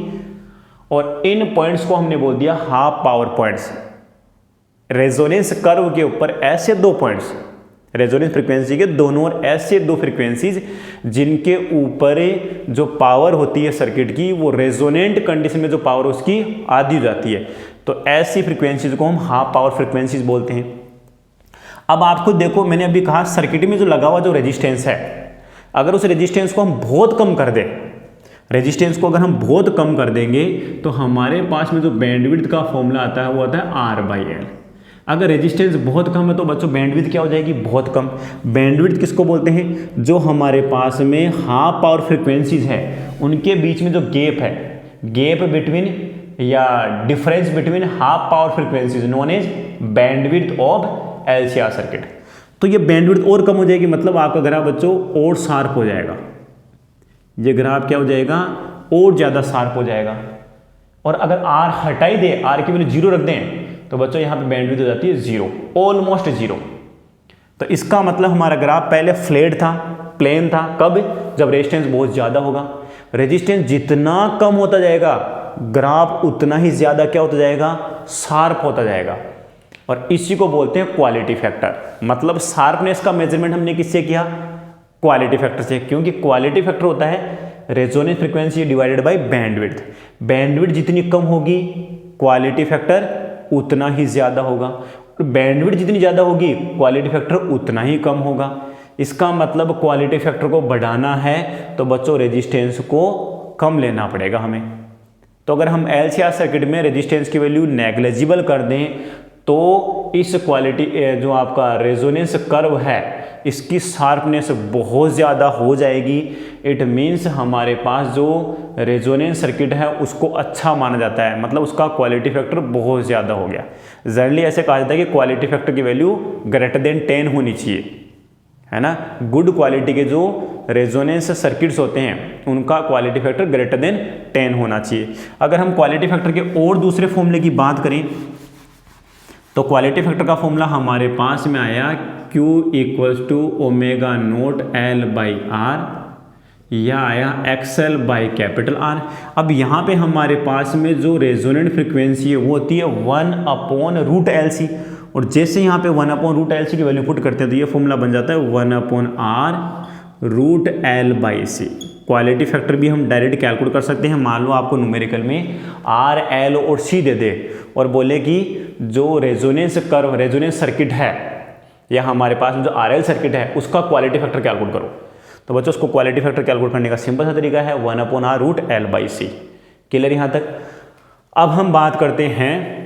और इन पॉइंट्स को हमने बोल दिया half power points. Resonance curve के ऊपर ऐसे दो पॉइंट्स, रेजोनेंस फ्रीक्वेंसी के दोनों ओर ऐसे दो फ्रीक्वेंसीज जिनके ऊपर जो पावर होती है सर्किट की, वो रेजोनेंट कंडीशन में जो पावर उसकी आधी हो जाती है, तो ऐसी फ्रीक्वेंसीज को हम हाफ पावर फ्रीक्वेंसीज बोलते हैं। अब आपको देखो, मैंने अभी कहा सर्किट में जो लगा हुआ जो रेजिस्टेंस है, अगर उस रेजिस्टेंस को हम बहुत कम कर दें, रेजिस्टेंस को अगर हम बहुत कम कर देंगे तो हमारे पास में जो बैंडविड्थ का फॉर्मूला आता है वो आता है R/L। अगर रेजिस्टेंस बहुत कम है तो बच्चों बैंडविड्थ क्या हो जाएगी, बहुत कम। बैंडविड्थ किसको बोलते हैं, जो हमारे पास में हाफ पावर फ्रीक्वेंसीज है उनके बीच में जो गैप है, गैप बिटवीन या difference between half power frequencies known as bandwidth of LCR circuit. तो ये बैंडविड्थ और कम हो जाएगी, मतलब आपका ग्राफ बच्चों और शार्प हो जाएगा। ये ग्राफ क्या हो जाएगा, और ज्यादा शार्प हो जाएगा। और अगर R हटाई दे, R की वैल्यू 0 रख दें, तो बच्चों यहां पे बैंडविड्थ हो जाती है 0, ऑलमोस्ट 0। तो इसका मतलब हमारा ग्राफ पहले फ्लैट था, प्लेन था। कब, जब रेजिस्टेंस बहुत ज्यादा होगा। रेजिस्टेंस जितना कम होता जाएगा ग्राफ उतना ही ज्यादा क्या होता जाएगा, शार्प होता जाएगा। और इसी को बोलते हैं क्वालिटी फैक्टर। मतलब शार्पनेस का मेजरमेंट हमने किससे किया, क्वालिटी फैक्टर से। क्योंकि क्वालिटी फैक्टर होता है resonance frequency divided by bandwidth. Bandwidth जितनी कम होगी क्वालिटी फैक्टर उतना ही ज्यादा होगा, और बैंडविड्थ जितनी ज्यादा होगी क्वालिटी फैक्टर उतना ही कम होगा। इसका मतलब क्वालिटी फैक्टर को बढ़ाना है तो बच्चों रेजिस्टेंस को कम लेना पड़ेगा हमें। तो अगर हम LCR सर्किट में रेजिस्टेंस की वैल्यू नेग्लिजिबल कर दें तो इस क्वालिटी जो आपका रेजोनेंस कर्व है इसकी शार्पनेस बहुत ज़्यादा हो जाएगी। इट मीन्स हमारे पास जो रेजोनेंस सर्किट है उसको अच्छा माना जाता है, मतलब उसका क्वालिटी फैक्टर बहुत ज़्यादा हो गया। जनरली ऐसे कहा जाता है कि क्वालिटी फैक्टर की वैल्यू >10 होनी चाहिए, है ना। गुड क्वालिटी के जो रेजोनेंस सर्किट्स होते हैं उनका क्वालिटी फैक्टर >10 होना चाहिए। अगर हम क्वालिटी फैक्टर के और दूसरे फॉर्मूले की बात करें तो क्वालिटी फैक्टर का फॉर्मूला हमारे पास में आया Q = ω0L/R, यह आया XL/R। अब यहाँ पे हमारे पास में जो रेजोनेंट फ्रीक्वेंसी है वो होती है 1/√LC, और जैसे यहाँ पे 1/√LC की वैल्यू पुट करते हैं तो ये फॉर्मूला बन जाता है 1/R√L/C। क्वालिटी फैक्टर भी हम डायरेक्ट कैलकुलेट कर सकते हैं। मान लो आपको न्यूमेरिकल में R, L और C दे दे और बोले कि जो रेजोनेंस कर्व, रेजोनेंस सर्किट है या हमारे पास जो RL सर्किट है उसका क्वालिटी फैक्टर कैलकुलेट करो, तो बच्चों उसको क्वालिटी फैक्टर कैलकुलेट करने का सिंपल सा तरीका है 1/R√L/C। क्लियर यहाँ तक। अब हम बात करते हैं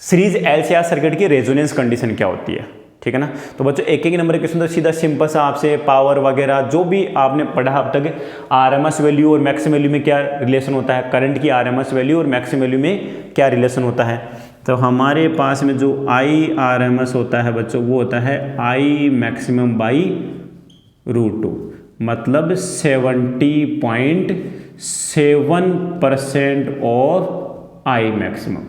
सीरीज LCR सर्किट की रेजोनेंस कंडीशन क्या होती है, ठीक है ना। तो बच्चों एक एक नंबर के क्वेश्चन तो सीधा सिंपल सा आपसे पावर वगैरह जो भी आपने पढ़ा अब तक, RMS वैल्यू और मैक्सिमम वैल्यू में क्या रिलेशन होता है, करंट की RMS वैल्यू और मैक्सिमम वैल्यू में क्या रिलेशन होता है। तो हमारे पास में जो IRMS होता है बच्चों वो होता है I_√2, मतलब 70.7% of I maximum.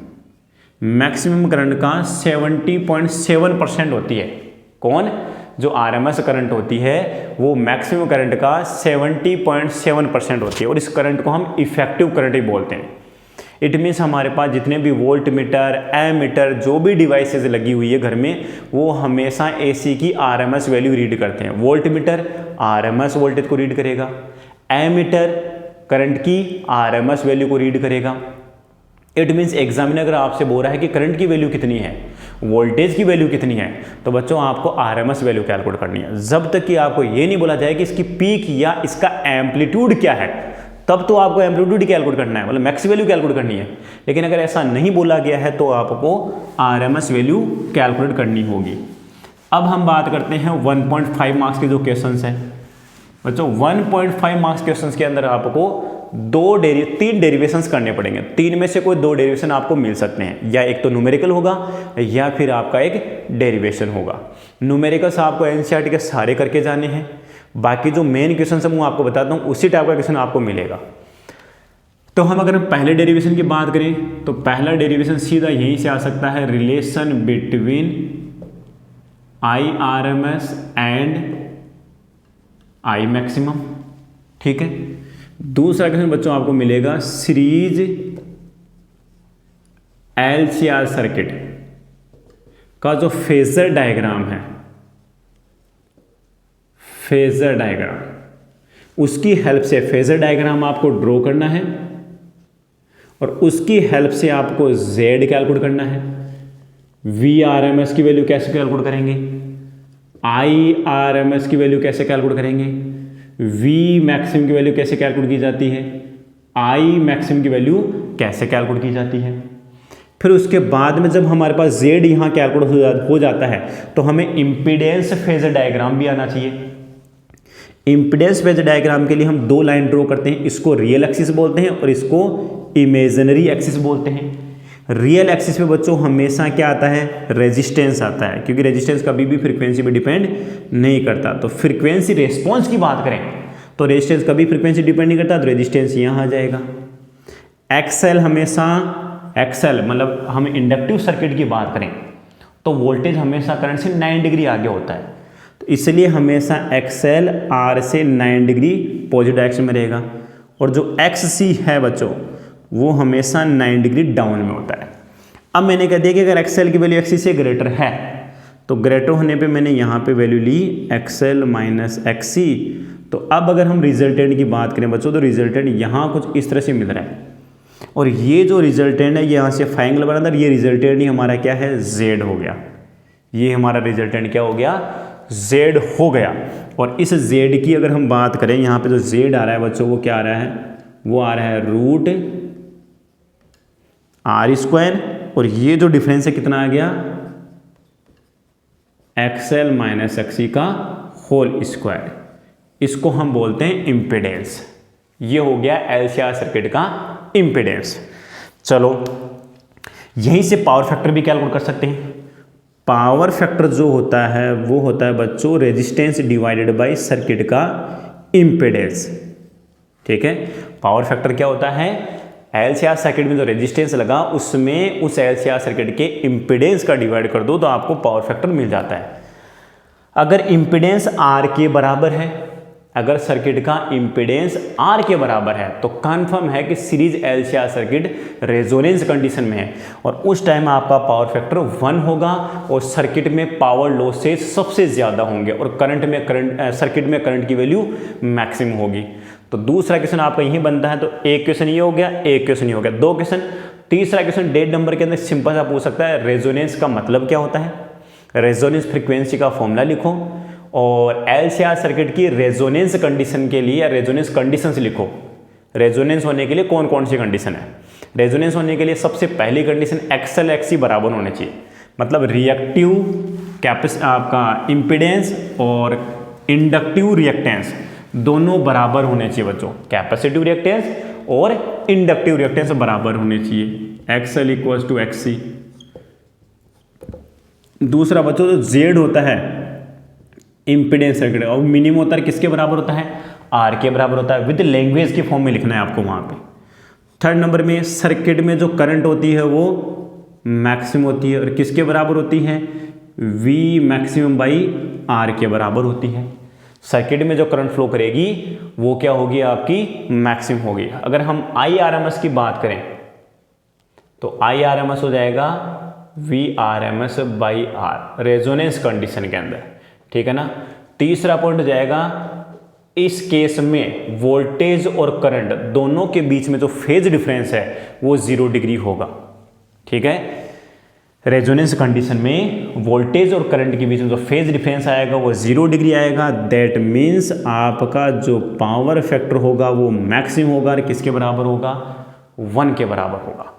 Maximum current का 70.7% होती है। कौन, जो RMS करंट होती है वो मैक्सिमम करंट का 70.7% होती है, और इस करंट को हम इफेक्टिव करंट ही बोलते हैं। इट मीन्स हमारे पास जितने भी वोल्ट मीटर, एमीटर, जो भी डिवाइसेस लगी हुई है घर में, वो हमेशा एसी की आरएमएस वैल्यू रीड करते हैं। वोल्ट मीटर आरएमएस वोल्टेज को रीड करेगा, एमीटर करंट की आरएमएस वैल्यू को रीड करेगा। इट मीन्स एग्जामिनर अगर आपसे बोल रहा है कि करंट की वैल्यू कितनी है, वोल्टेज की वैल्यू कितनी है, तो बच्चों आपको आरएमएस वैल्यू कैलकुलेट करनी है। जब तक कि आपको ये नहीं बोला जाए कि इसकी पीक या इसका एम्पलीट्यूड क्या है, तब तो आपको एम्पलीट्यूड कैलकुलेट करना है, मतलब मैक्स वैल्यू कैलकुलेट करनी है। लेकिन अगर ऐसा नहीं बोला गया है तो आपको आरएमएस वैल्यू कैलकुलेट करनी होगी। अब हम बात करते हैं 1.5 मार्क्स के जो क्वेश्चन हैं बच्चों। 1.5 मार्क्स क्वेश्चन के अंदर आपको 3 डेरिवेशंस करने पड़ेंगे। 3 में से कोई 2 डेरिवेशन आपको मिल सकते हैं, या एक तो न्यूमेरिकल होगा या फिर आपका एक डेरिवेशन होगा। न्यूमेरिकल्स आपको एनसीईआरटी के सारे करके जाने हैं, बाकी जो मेन क्वेश्चन है वो आपको बताता हूँ, उसी टाइप का क्वेश्चन आपको मिलेगा। तो हम अगर पहले डेरिवेशन की बात करें तो पहला डेरिवेशन सीधा यहीं से आ सकता है, relation between IRMS and I maximum. ठीक है। दूसरा क्वेश्चन बच्चों आपको मिलेगा सीरीज LCR सर्किट का जो फेजर डायग्राम है, फेजर डायग्राम, उसकी हेल्प से फेजर डायग्राम आपको ड्रॉ करना है और उसकी हेल्प से आपको Z कैलकुलेट करना है। VRMS की वैल्यू कैसे कैलकुलेट करेंगे, IRMS की वैल्यू कैसे कैलकुलेट करेंगे, V मैक्सिमम की वैल्यू कैसे कैलकुलेट की जाती है, I मैक्सिमम की वैल्यू कैसे कैलकुलेट की जाती है। फिर उसके बाद में जब हमारे पास Z यहाँ कैलकुलेट हो जाता है तो हमें इम्पीडेंस फेजर डायग्राम भी आना चाहिए। इम्पीडेंस फेजर डायग्राम के लिए हम 2 लाइन ड्रॉ करते हैं, इसको रियल एक्सिस बोलते हैं और इसको इमेजिनरी एक्सिस बोलते हैं। रियल एक्सिस पे बच्चों हमेशा क्या आता है, रेजिस्टेंस आता है, क्योंकि रेजिस्टेंस कभी भी फ्रीक्वेंसी पे डिपेंड नहीं करता। तो फ्रीक्वेंसी रेस्पॉन्स की बात करें तो रेजिस्टेंस कभी फ्रीक्वेंसी डिपेंड नहीं करता, तो रेजिस्टेंस यहाँ आ जाएगा। एक्सएल हमेशा, एक्सएल मतलब हम इंडक्टिव सर्किट की बात करें तो वोल्टेज हमेशा करंट से 9 डिग्री आगे होता है, तो इसलिए हमेशा एक्सएल आर से 9 डिग्री पॉजिटिव डायरेक्शन में रहेगा। और जो एक्ससी है बच्चों वो हमेशा 9 डिग्री डाउन में होता है। अब मैंने कह दिया कि अगर एक्सएल की वैल्यू एक्सी से ग्रेटर है तो ग्रेटर होने पे मैंने यहाँ पे वैल्यू ली एक्सएल माइनस एक्सी। तो अब अगर हम रिजल्टेंट की बात करें बच्चों तो रिजल्टेंट यहाँ कुछ इस तरह से मिल रहा है, और ये जो रिजल्टेंट है ये यहाँ से फाइंगल बना था, ये रिजल्टेंट ही हमारा क्या है, जेड हो गया। ये हमारा रिजल्टेंट क्या हो गया, जेड हो गया। और इस जेड की अगर हम बात करें, यहाँ पे जो जेड आ रहा है बच्चों वो क्या आ रहा है, वो आ रहा है रूट आर स्क्वायर, और ये जो डिफरेंस है कितना आ गया, एक्सएल माइनस एक्सी का होल स्क्वायर। इसको हम बोलते हैं इम्पीडेंस। ये हो गया एलसीआर सर्किट का इम्पीडेंस। चलो यहीं से पावर फैक्टर भी कैलकुलेट कर सकते हैं। पावर फैक्टर जो होता है वो होता है बच्चों रेजिस्टेंस डिवाइडेड बाय सर्किट का इम्पीडेंस। ठीक है, पावर फैक्टर क्या होता है, एलसीआर सर्किट में जो रेजिस्टेंस लगा उसमें उस एलसीआर सर्किट के इम्पीडेंस का डिवाइड कर दो तो आपको पावर फैक्टर मिल जाता है। अगर इम्पीडेंस आर के बराबर है, अगर सर्किट का इम्पीडेंस आर के बराबर है तो कंफर्म है कि series LCR circuit resonance condition में है, और उस टाइम आपका पावर फैक्टर 1 होगा और सर्किट में पावर लॉसेज सबसे ज़्यादा होंगे और सर्किट में करंट की वैल्यू मैक्सिमम होगी। तो दूसरा क्वेश्चन आपका यही बनता है। तो एक क्वेश्चन ये हो गया, एक क्वेश्चन ये हो गया, 2 क्वेश्चन। तीसरा क्वेश्चन डेढ़ नंबर के अंदर सिंपल सा पूछ सकता है, रेजोनेंस का मतलब क्या होता है, रेजोनेंस फ्रीक्वेंसी का फॉर्मूला लिखो और एलसीआर सर्किट की रेजोनेंस कंडीशन के लिए या रेजोनेंस कंडीशंस लिखो। रेजोनेंस होने के लिए कौन कौन सी कंडीशन है, रेजोनेंस होने के लिए सबसे पहली कंडीशन एक्सएल एक्सी बराबर होने चाहिए, मतलब रिएक्टिव आपका इम्पीडेंस और इंडक्टिव रिएक्टेंस दोनों बराबर होने चाहिए बच्चों। कैपेसिटिव रिएक्टेंस और इंडक्टिव रिएक्टेंस बराबर होने चाहिए, एक्सएल इक्वल्स टू एक्सी। दूसरा बच्चों जो जेड होता है इम्पीडेंस सर्किट और मिनिमम होता है किसके बराबर होता है, आर के बराबर होता है। विद लैंग्वेज के फॉर्म में लिखना है आपको वहां पे। थर्ड नंबर में सर्किट में जो करंट होती है वो मैक्सिमम होती है और किसके बराबर होती है, वी मैक्सिमम बाई आर के बराबर होती है। सर्किट में जो करंट फ्लो करेगी वो क्या होगी, आपकी मैक्सिमम होगी। अगर हम IRMS की बात करें तो आई आर एम एस हो जाएगा V R M S by R resonance condition के अंदर, ठीक है ना। तीसरा पॉइंट हो जाएगा, इस केस में वोल्टेज और करंट दोनों के बीच में जो फेज डिफरेंस है वो 0 डिग्री होगा, ठीक है। रेजोनेंस कंडीशन में वोल्टेज और करंट के बीच में जो फेज डिफरेंस आएगा वो 0 डिग्री आएगा। दैट मीन्स आपका जो पावर फैक्टर होगा वो मैक्सिमम होगा और किसके बराबर होगा, 1 के बराबर होगा।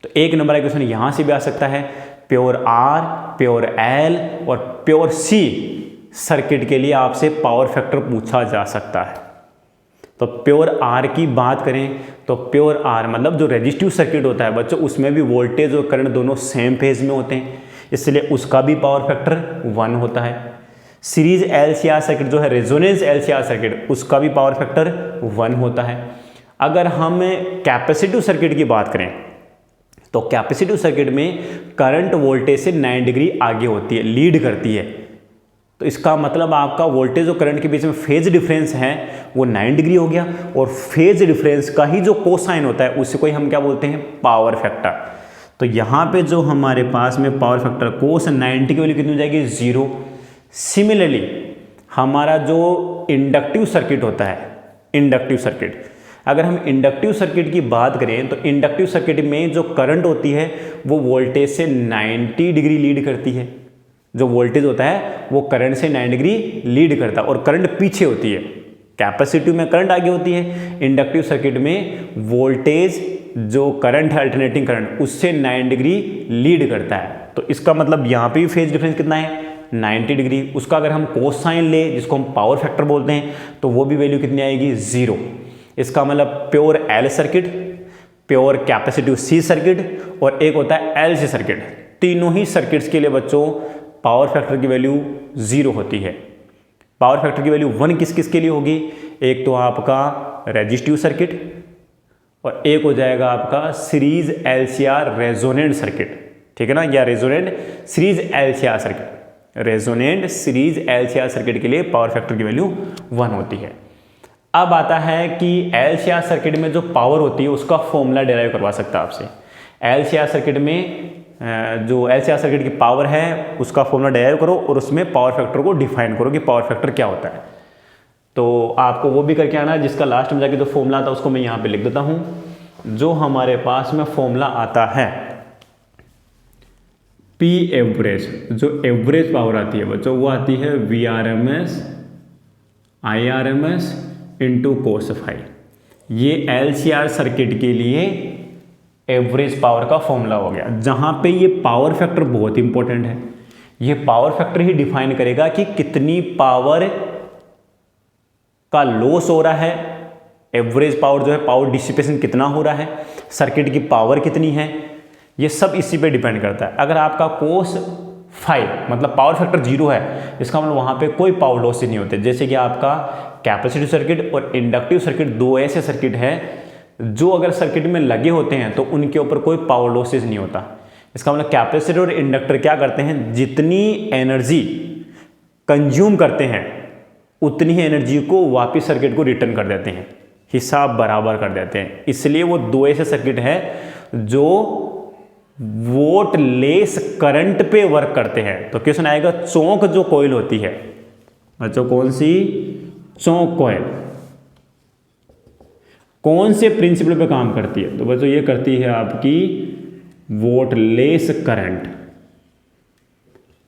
तो एक नंबर का क्वेश्चन यहाँ से भी आ सकता है। प्योर आर, प्योर एल और प्योर सी सर्किट के लिए आपसे पावर फैक्टर पूछा जा सकता है। तो प्योर आर की बात करें तो प्योर आर मतलब जो रेजिस्टिव सर्किट होता है बच्चों, उसमें भी वोल्टेज और करंट दोनों सेम फेज में होते हैं, इसलिए उसका भी पावर फैक्टर 1 होता है। सीरीज एलसीआर सर्किट जो है रेजोनेंस एलसीआर सर्किट, उसका भी पावर फैक्टर 1 होता है। अगर हम कैपेसिटिव सर्किट की बात करें तो कैपेसिटिव सर्किट में करंट वोल्टेज से 9 डिग्री आगे होती है, लीड करती है। तो इसका मतलब आपका वोल्टेज और करंट के बीच में फेज डिफरेंस है वो 9 डिग्री हो गया, और फेज डिफरेंस का ही जो कोसाइन होता है उसी को ही हम क्या बोलते हैं, पावर फैक्टर। तो यहाँ पे जो हमारे पास में पावर फैक्टर कोस 90 की वैल्यू कितनी हो जाएगी, 0। सिमिलरली हमारा जो इंडक्टिव सर्किट होता है, इंडक्टिव सर्किट, अगर हम इंडक्टिव सर्किट की बात करें तो इंडक्टिव सर्किट में जो करंट होती है वो वोल्टेज से 90 डिग्री लीड करती है। जो वोल्टेज होता है वो करंट से 9 डिग्री लीड करता है और करंट पीछे होती है। कैपेसिटिव में करंट आगे होती है, इंडक्टिव सर्किट में वोल्टेज जो करंट है अल्टरनेटिंग करंट उससे 9 डिग्री लीड करता है। तो इसका मतलब यहाँ पे भी फेज डिफरेंस कितना है, 90 डिग्री। उसका अगर हम कोसाइन ले जिसको हम पावर फैक्टर बोलते हैं तो वो भी वैल्यू कितनी आएगी, 0। इसका मतलब pure L circuit, pure capacitive C circuit और एक होता है एल सी सर्किट, तीनों ही सर्किट्स के लिए बच्चों पावर फैक्टर की वैल्यू 0 होती है। पावर फैक्टर की वैल्यू 1 किस किस के लिए होगी, एक तो आपका रेजिस्टिव सर्किट और एक हो जाएगा आपका सीरीज एलसीआर रेजोनेंट सर्किट, ठीक है ना, या resonant series LCR circuit. Resonant series LCR circuit के लिए पावर फैक्टर की वैल्यू 1 होती है। अब आता है कि एलसीआर सर्किट में जो पावर होती है उसका फॉर्मूला डिराइव करवा सकता है आपसे। एलसीआर सर्किट में जो एलसीआर सर्किट की पावर है उसका फॉर्मूला डिराइव करो और उसमें पावर फैक्टर को डिफाइन करो कि पावर फैक्टर क्या होता है। तो आपको वो भी करके आना है, जिसका लास्ट में जाके जो फॉर्मूला आता है उसको मैं यहाँ पे लिख देता हूँ। जो हमारे पास में फॉर्मूला आता है पी एवरेज, जो एवरेज पावर आती है बच्चों वो आती है V R M S I R M S into cos phi. ये एलसीआर सर्किट के लिए एवरेज पावर का फॉर्मूला हो गया, जहां पे ये पावर फैक्टर बहुत इंपॉर्टेंट है। ये पावर फैक्टर ही डिफाइन करेगा कि कितनी पावर का लॉस हो रहा है, एवरेज पावर जो है पावर डिसिपेशन कितना हो रहा है, सर्किट की पावर कितनी है, ये सब इसी पे डिपेंड करता है। अगर आपका कोस 5 मतलब पावर फैक्टर 0 है, इसका मतलब वहां पे कोई पावर लॉस ही नहीं होते। जैसे कि आपका कैपेसिटिव सर्किट और इंडक्टिव सर्किट दो ऐसे सर्किट है जो अगर सर्किट में लगे होते हैं तो उनके ऊपर कोई पावर लॉसेज नहीं होता। इसका मतलब कैपेसिटर और इंडक्टर क्या करते हैं, जितनी एनर्जी कंज्यूम करते हैं उतनी ही एनर्जी को वापस सर्किट को रिटर्न कर देते हैं, हिसाब बराबर कर देते हैं। इसलिए वो दो ऐसे सर्किट है जो वोट लेस करंट पे वर्क करते हैं। तो क्वेश्चन आएगा चौक जो कॉइल होती है बच्चों, कौन सी चौक कॉइल कौन से प्रिंसिपल पे काम करती है, तो बच्चों ये करती है आपकी वोट लेस करंट।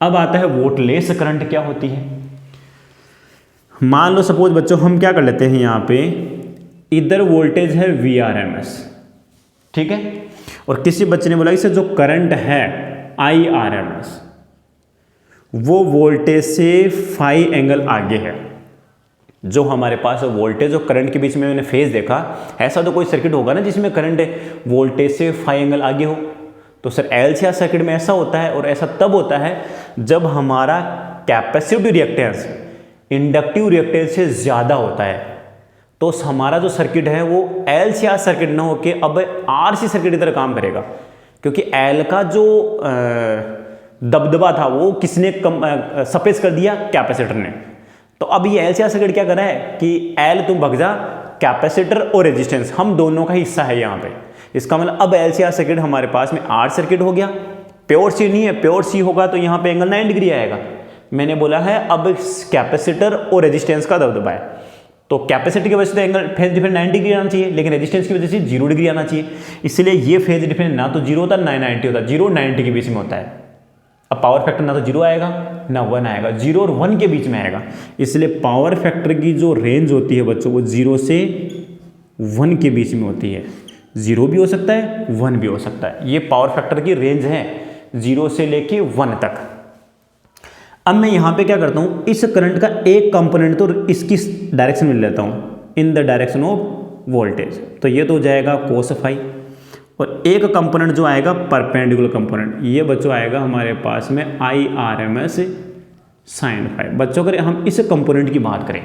अब आता है वोट लेस करंट क्या होती है। मान लो सपोज बच्चों हम क्या कर लेते हैं, यहां पे इधर वोल्टेज है VRMS, ठीक है, और किसी बच्चे ने बोला इसे जो करंट है IRMS वो वोल्टेज से 5 एंगल आगे है। जो हमारे पास वोल्टेज और करंट के बीच में मैंने फेज देखा, ऐसा तो कोई सर्किट होगा ना जिसमें करंट वोल्टेज से 5 एंगल आगे हो। तो सर एलसीआर सर्किट में ऐसा होता है, और ऐसा तब होता है जब हमारा कैपेसिटिव रिएक्टेंस इंडक्टिव रिएक्टेंस से ज़्यादा होता है। तो हमारा जो सर्किट है वो एलसीआर सर्किट ना होके अब आरसी सर्किट की तरह काम करेगा, क्योंकि एल का जो दबदबा था वो किसने सप्रेस कर दिया, कैपेसिटर ने। तो अब ये एलसीआर सर्किट क्या कर रहा है कि एल तुम भग जा, कैपेसिटर और रेजिस्टेंस हम दोनों का हिस्सा है यहाँ पे, इसका मतलब अब LCR सर्किट हमारे पास में R सर्किट हो गया, प्योर C नहीं है, प्योर C होगा तो यहाँ पे एंगल 90 डिग्री आएगा। मैंने बोला है अब कैपेसिटर और रेजिस्टेंस का दबदबा है, तो कैपेसिटी की वजह से एंगल फेज डिफरेंस 90 डिग्री आना चाहिए, लेकिन रेजिस्टेंस की वजह से 0 डिग्री आना चाहिए, इसलिए ये फेज डिफरेंस ना तो 0 होता ना 90 होता, 0 90 के बीच में होता है। अब पावर फैक्टर ना तो 0 आएगा ना 1 आएगा, 0 और 1 के बीच में आएगा, इसलिए पावर फैक्टर की जो रेंज होती है बच्चों वो 0 से 1 के बीच में होती है। 0 भी हो सकता है 1 भी हो सकता है, ये पावर फैक्टर की रेंज है 0 से लेके 1 तक। अब मैं यहाँ पे क्या करता हूँ, इस करंट का एक कंपोनेंट तो इसकी डायरेक्शन में लेता हूँ, in the direction of voltage, तो ये तो हो जाएगा कोस फाई, और एक कंपोनेंट जो आएगा परपेंडिकुलर कंपोनेंट, ये बच्चों आएगा हमारे पास में IRMS साइन फाई। बच्चों अगर हम इस कंपोनेंट की बात करें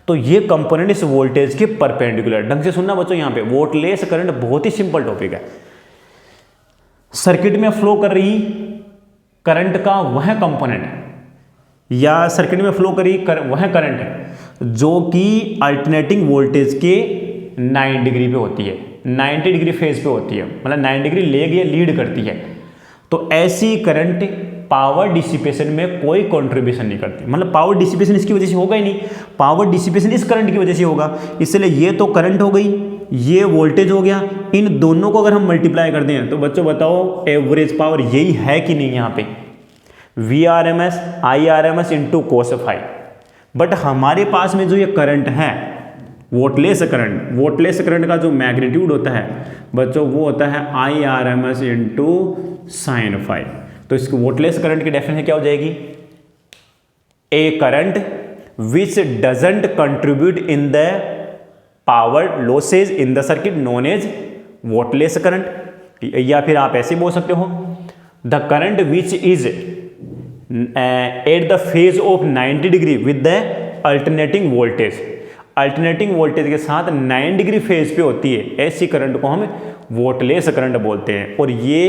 तो ये कंपोनेंट इस वोल्टेज के परपेंडिकुलर, ढंग से सुनना बच्चों, यहाँ पे वोल्टलेस करंट बहुत ही सिंपल टॉपिक है। सर्किट में फ्लो कर रही करंट का वह कंपोनेंट या सर्किट में फ्लो करी वह करंट जो कि अल्टरनेटिंग वोल्टेज के 90 डिग्री पे होती है, 90 डिग्री फेज पे होती है, मतलब 90 डिग्री लेग या लीड करती है, तो ऐसी करंट पावर डिसिपेशन में कोई कंट्रीब्यूशन नहीं करती, मतलब पावर डिसिपेशन इसकी वजह से होगा ही नहीं, पावर डिसिपेशन इस करंट की वजह से होगा। इसलिए ये तो करंट हो गई, ये वोल्टेज हो गया, इन दोनों को अगर हम मल्टीप्लाई करते हैं तो बच्चों बताओ एवरेज पावर यही है कि नहीं, यहाँ पे VRMS IRMS into cos phi. But हमारे पास में जो ये करंट है वोल्टलेस करंट का जो मैग्नीट्यूड होता है बच्चों वो होता है IRMS इंटू साइन फाई। तो इसको वोल्टलेस करंट की डेफिनेशन क्या हो जाएगी, a current which doesn't contribute in the power losses in the circuit known as wattless current, या फिर आप ऐसे बोल सकते हो the current which is at the phase of 90 degree with the alternating voltage, alternating voltage के साथ 90 degree phase पे होती है, ऐसी करंट को हम वोल्टलेस करंट बोलते हैं। और ये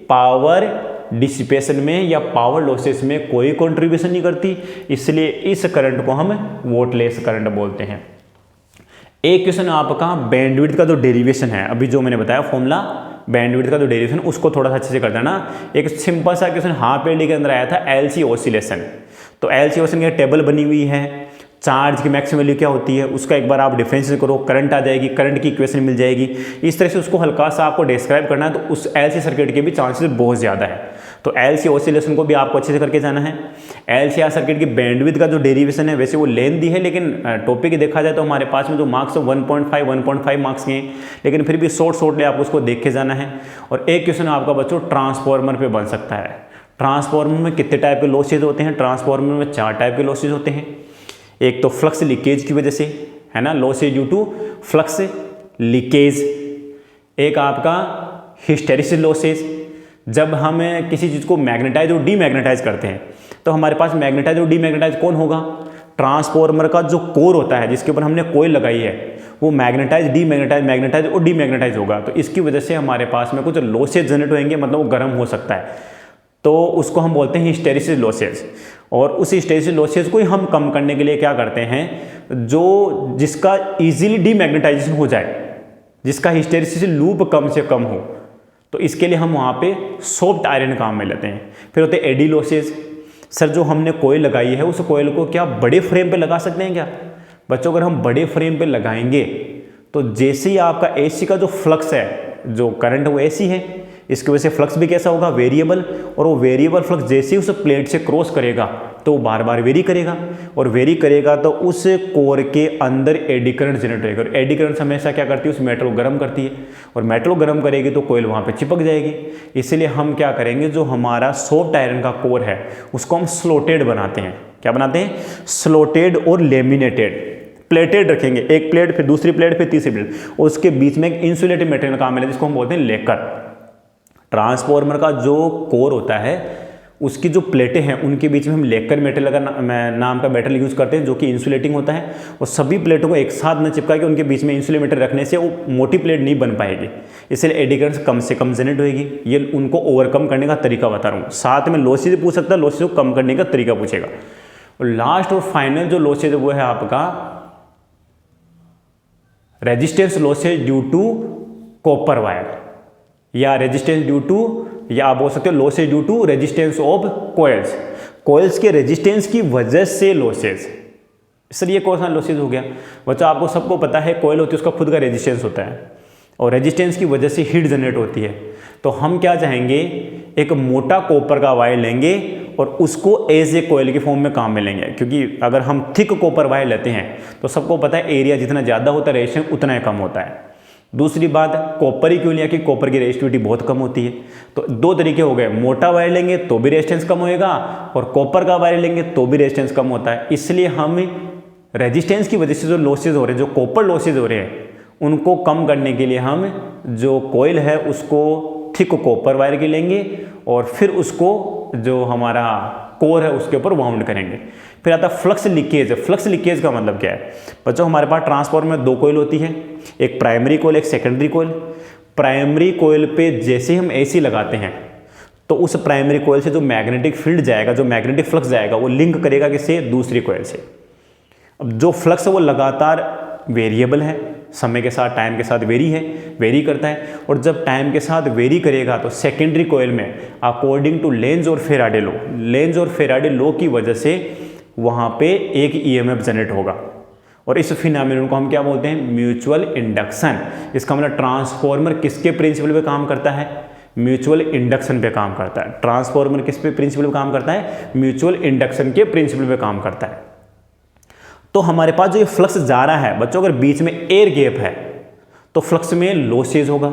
पावर डिसिपेशन में या पावर लॉसेस में कोई कंट्रीब्यूशन नहीं करती, इसलिए इस करंट को हम वोल्टलेस करंट बोलते हैं। एक क्वेश्चन आपका बैंडविड्थ का जो डेरिवेशन है, अभी जो मैंने बताया फॉर्मूला बैंडविड्थ का जो डेरिवेशन, उसको थोड़ा सा अच्छे से कर देना। एक सिंपल सा क्वेश्चन हाफ पीरियड के अंदर आया था LC ऑसिलेशन, तो LC ऑसिलेशन की टेबल बनी हुई है, चार्ज की मैक्सिमम वैल्यू क्या होती है उसका एक बार आप डिफरेंशिएट करो, करंट आ जाएगी, करंट की इक्वेशन मिल जाएगी, इस तरह से उसको हल्का सा आपको डिस्क्राइब करना है, तो उस LC सर्किट के भी चांसेस बहुत ज़्यादा है। तो LC ऑसिलेशन को भी आपको अच्छे से करके जाना है। LCR सर्किट की बैंडविड्थ का जो डेरिवेशन है वैसे वो लेंथी है, लेकिन टॉपिक देखा जाए तो हमारे पास में जो मार्क्स 1.5 मार्क्स के हैं, लेकिन फिर भी शॉर्टली आपको उसको देख के जाना है। और एक क्वेश्चन आपका बच्चों ट्रांसफॉर्मर पे बन सकता है। ट्रांसफॉर्मर में कितने टाइप के लॉसेज होते हैं, ट्रांसफॉर्मर में 4 टाइप के लॉसेज होते हैं। एक तो फ्लक्स लीकेज की वजह से है ना, losses due to flux leakage. एक आपका हिस्टेरिसिस लॉसेज, जब हम किसी चीज़ को मैग्नेटाइज और डीमैग्नेटाइज करते हैं तो हमारे पास मैग्नेटाइज और डीमैग्नेटाइज कौन होगा, ट्रांसफॉर्मर का जो कोर होता है जिसके ऊपर हमने कोयल लगाई है वो मैग्नेटाइज मैग्नेटाइज और डीमैग्नेटाइज होगा, तो इसकी वजह से हमारे पास में कुछ लॉसेज जनरेट होंगे, मतलब वो गर्म हो सकता है, तो उसको हम बोलते हैं हिस्टेरिसिस लॉसेज। और उस हिस्टेरिसिस लॉसेज को ही हम कम करने के लिए क्या करते हैं, जो जिसका इजीली डीमैग्नेटाइजेशन हो जाए, जिसका हिस्टेरिसिस लूप कम से कम हो, तो इसके लिए हम वहाँ पे सॉफ्ट आयरन काम में लेते हैं। फिर होते हैं एडी लॉसेज, सर जो हमने कोयल लगाई है उस कोयल को क्या बड़े फ्रेम पे लगा सकते हैं क्या, बच्चों अगर हम बड़े फ्रेम पे लगाएंगे तो जैसे ही आपका AC का जो फ्लक्स है, जो करंट है वो AC है, इसकी वजह से फ्लक्स भी कैसा होगा, वेरिएबल, और वो वेरिएबल फ्लक्स जैसे ही उस प्लेट से क्रॉस करेगा तो वो बार बार वेरी करेगा, और वेरी करेगा तो उस कोर के अंदर एडी करंट जनरेट होगा, और एडी करंट हमेशा क्या करती है, उस मेटल को गर्म करती है, और मेटल को गर्म करेगी तो कोयल वहाँ पे चिपक जाएगी। इसलिए हम क्या करेंगे, जो हमारा सॉफ्ट आयरन का कोर है उसको हम स्लोटेड बनाते हैं। क्या बनाते हैं, स्लोटेड और लेमिनेटेड, प्लेटेड रखेंगे, एक प्लेट फिर दूसरी प्लेट फिर तीसरी प्लेट, और उसके बीच में एक इंसुलेटेड मटेरियल काम है जिसको हम बोलते हैं लेकर। ट्रांसफॉर्मर का जो कोर होता है उसकी जो प्लेटें हैं उनके बीच में हम लेकर मेटल का नाम का मेटल यूज़ करते हैं जो कि इंसुलेटिंग होता है, और सभी प्लेटों को एक साथ न चिपका के उनके बीच में इंसुलेट मेटल रखने से वो मोटी प्लेट नहीं बन पाएगी, इसलिए एडी करंट कम से कम जनरेट होगी। ये उनको ओवरकम करने का तरीका बता रहा हूँ, साथ में लॉसेज पूछ सकता है, लॉसेज को कम करने का तरीका पूछेगा। और लास्ट और फाइनल जो लॉसेज है वो है आपका resistance losses due to copper wire. या रेजिस्टेंस ड्यू टू, या आप बोल सकते हो losses due to resistance of coils, coils के रेजिस्टेंस की वजह से लॉसेज, इसलिए कौन सा लॉसेज हो गया बच्चों। आपको सबको पता है कोयल होती है उसका खुद का रेजिस्टेंस होता है और रेजिस्टेंस की वजह से हीट जनरेट होती है। तो हम क्या चाहेंगे, एक मोटा कॉपर का वायर लेंगे और उसको एज ए कोयल के फॉर्म में काम में लेंगे, क्योंकि अगर हम थिक कॉपर वायर लेते हैं तो सबको पता है एरिया जितना ज़्यादा होता है रेजिस्टेंस उतना ही कम होता है। दूसरी बात, कॉपर ही क्यों लिया कि कॉपर की रेजिस्टिविटी बहुत कम होती है। तो दो तरीके हो गए, मोटा वायर लेंगे तो भी रेजिस्टेंस कम होएगा और कॉपर का वायर लेंगे तो भी रेजिस्टेंस कम होता है। इसलिए हम रेजिस्टेंस की वजह से जो लॉसेज हो रहे हैं, जो कॉपर लॉसेज हो रहे हैं, उनको कम करने के लिए हम जो कोयल है उसको थिक कॉपर वायर की लेंगे और फिर उसको जो हमारा कोर है उसके ऊपर वाउंड करेंगे। फिर आता है फ्लक्स लीकेज। फ्लक्स लीकेज का मतलब क्या है बच्चों, हमारे पास ट्रांसफार्मर में दो कोयल होती है, एक प्राइमरी कोयल एक सेकेंडरी कोयल। प्राइमरी कोयल पे जैसे हम एसी लगाते हैं तो उस प्राइमरी कोयल से जो मैग्नेटिक फील्ड जाएगा, जो मैग्नेटिक फ्लक्स जाएगा, वो लिंक करेगा किससे, दूसरी कोयल से। अब जो फ्लक्स है वो लगातार वेरिएबल है, समय के साथ टाइम के साथ वेरी करता है, और जब टाइम के साथ वेरी करेगा तो सेकेंडरी कोयल में अकॉर्डिंग टू लेंज और फेराडे लॉ की वजह से वहाँ पे एक ईएमएफ जनरेट होगा और इस फिनोमेनन को हम क्या बोलते हैं, म्यूचुअल इंडक्शन। इसका मतलब ट्रांसफॉर्मर किसके प्रिंसिपल पे काम करता है, म्यूचुअल इंडक्शन पे काम करता है। ट्रांसफॉर्मर किस पे प्रिंसिपल पे काम करता है, म्यूचुअल इंडक्शन के प्रिंसिपल पे काम करता है। तो हमारे पास जो ये फ्लक्स जा रहा है बच्चों, अगर बीच में एयर गैप है तो फ्लक्स में लॉसेज होगा।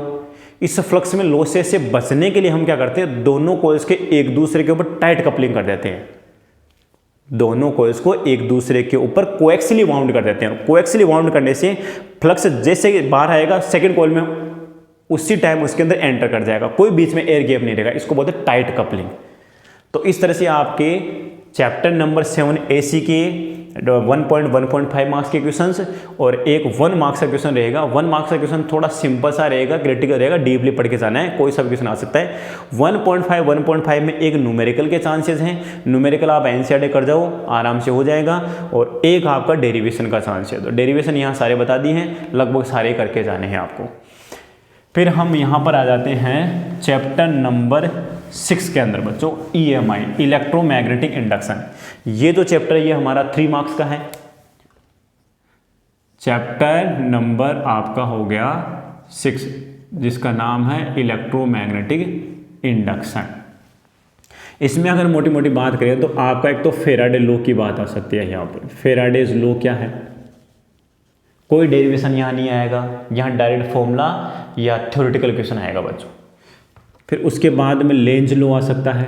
इस फ्लक्स में लॉसेज से बचने के लिए हम क्या करते हैं, दोनों कॉइल्स के एक दूसरे के ऊपर टाइट कपलिंग कर देते हैं, दोनों कॉइल्स को एक दूसरे के ऊपर कोएक्सियली वाउंड कर देते हैं। कोएक्सियली वाउंड करने से फ्लक्स जैसे बाहर आएगा सेकंड कॉइल में उसी टाइम उसके अंदर एंटर कर जाएगा, कोई बीच में एयर गैप नहीं रहेगा। इसको बोलते हैं टाइट कपलिंग। तो इस तरह से आपके चैप्टर नंबर 7 एसी के 1.5 मार्क्स के क्वेश्चंस और एक 1 मार्क्स का क्वेश्चन रहेगा। 1 मार्क्स का क्वेश्चन थोड़ा सिंपल सा रहेगा, क्रिटिकल रहेगा, डीपली पढ़ के जाना है, कोई सा भी क्वेश्चन आ सकता है। 1.5 में एक न्यूमेरिकल के चांसेस हैं, न्यूमेरिकल आप एनसीईआरटी कर जाओ आराम से हो जाएगा, और एक आपका डेरिवेशन का चांस है। तो डेरिवेशन यहाँ सारे बता दिए हैं, लगभग सारे करके जाने हैं आपको। फिर हम यहाँ पर आ जाते हैं चैप्टर नंबर 6 के अंदर बच्चों, EMI इलेक्ट्रोमैग्नेटिक इंडक्शन। ये जो चैप्टर है ये हमारा 3 मार्क्स का है। चैप्टर नंबर आपका हो गया 6 जिसका नाम है इलेक्ट्रोमैग्नेटिक इंडक्शन। इसमें अगर मोटी मोटी बात करें तो आपका एक तो फेराडे लॉ की बात आ सकती है। यहाँ पर फेराडेज लॉ क्या है, कोई डेरिवेशन यहाँ नहीं आएगा, यहाँ डायरेक्ट फॉर्मूला या थ्योरेटिकल क्वेश्चन आएगा बच्चों। फिर उसके बाद में लेंज लॉ आ सकता है,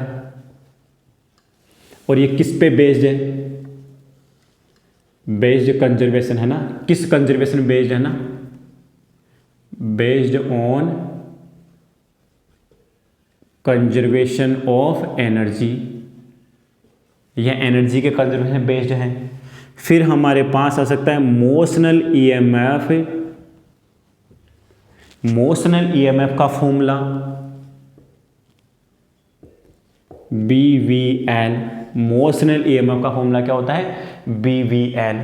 और ये किस पे बेस्ड है, बेस्ड कंजर्वेशन है ना, किस कंजर्वेशन बेस्ड है ना, based on conservation of energy, यह एनर्जी के कंजर्वेशन बेस्ड है। फिर हमारे पास आ सकता है मोशनल ईएमएफ, मोशनल ईएमएफ का फॉर्मूला BVL, मोशनल ईएमएफ का फॉर्मूला क्या होता है, BVL।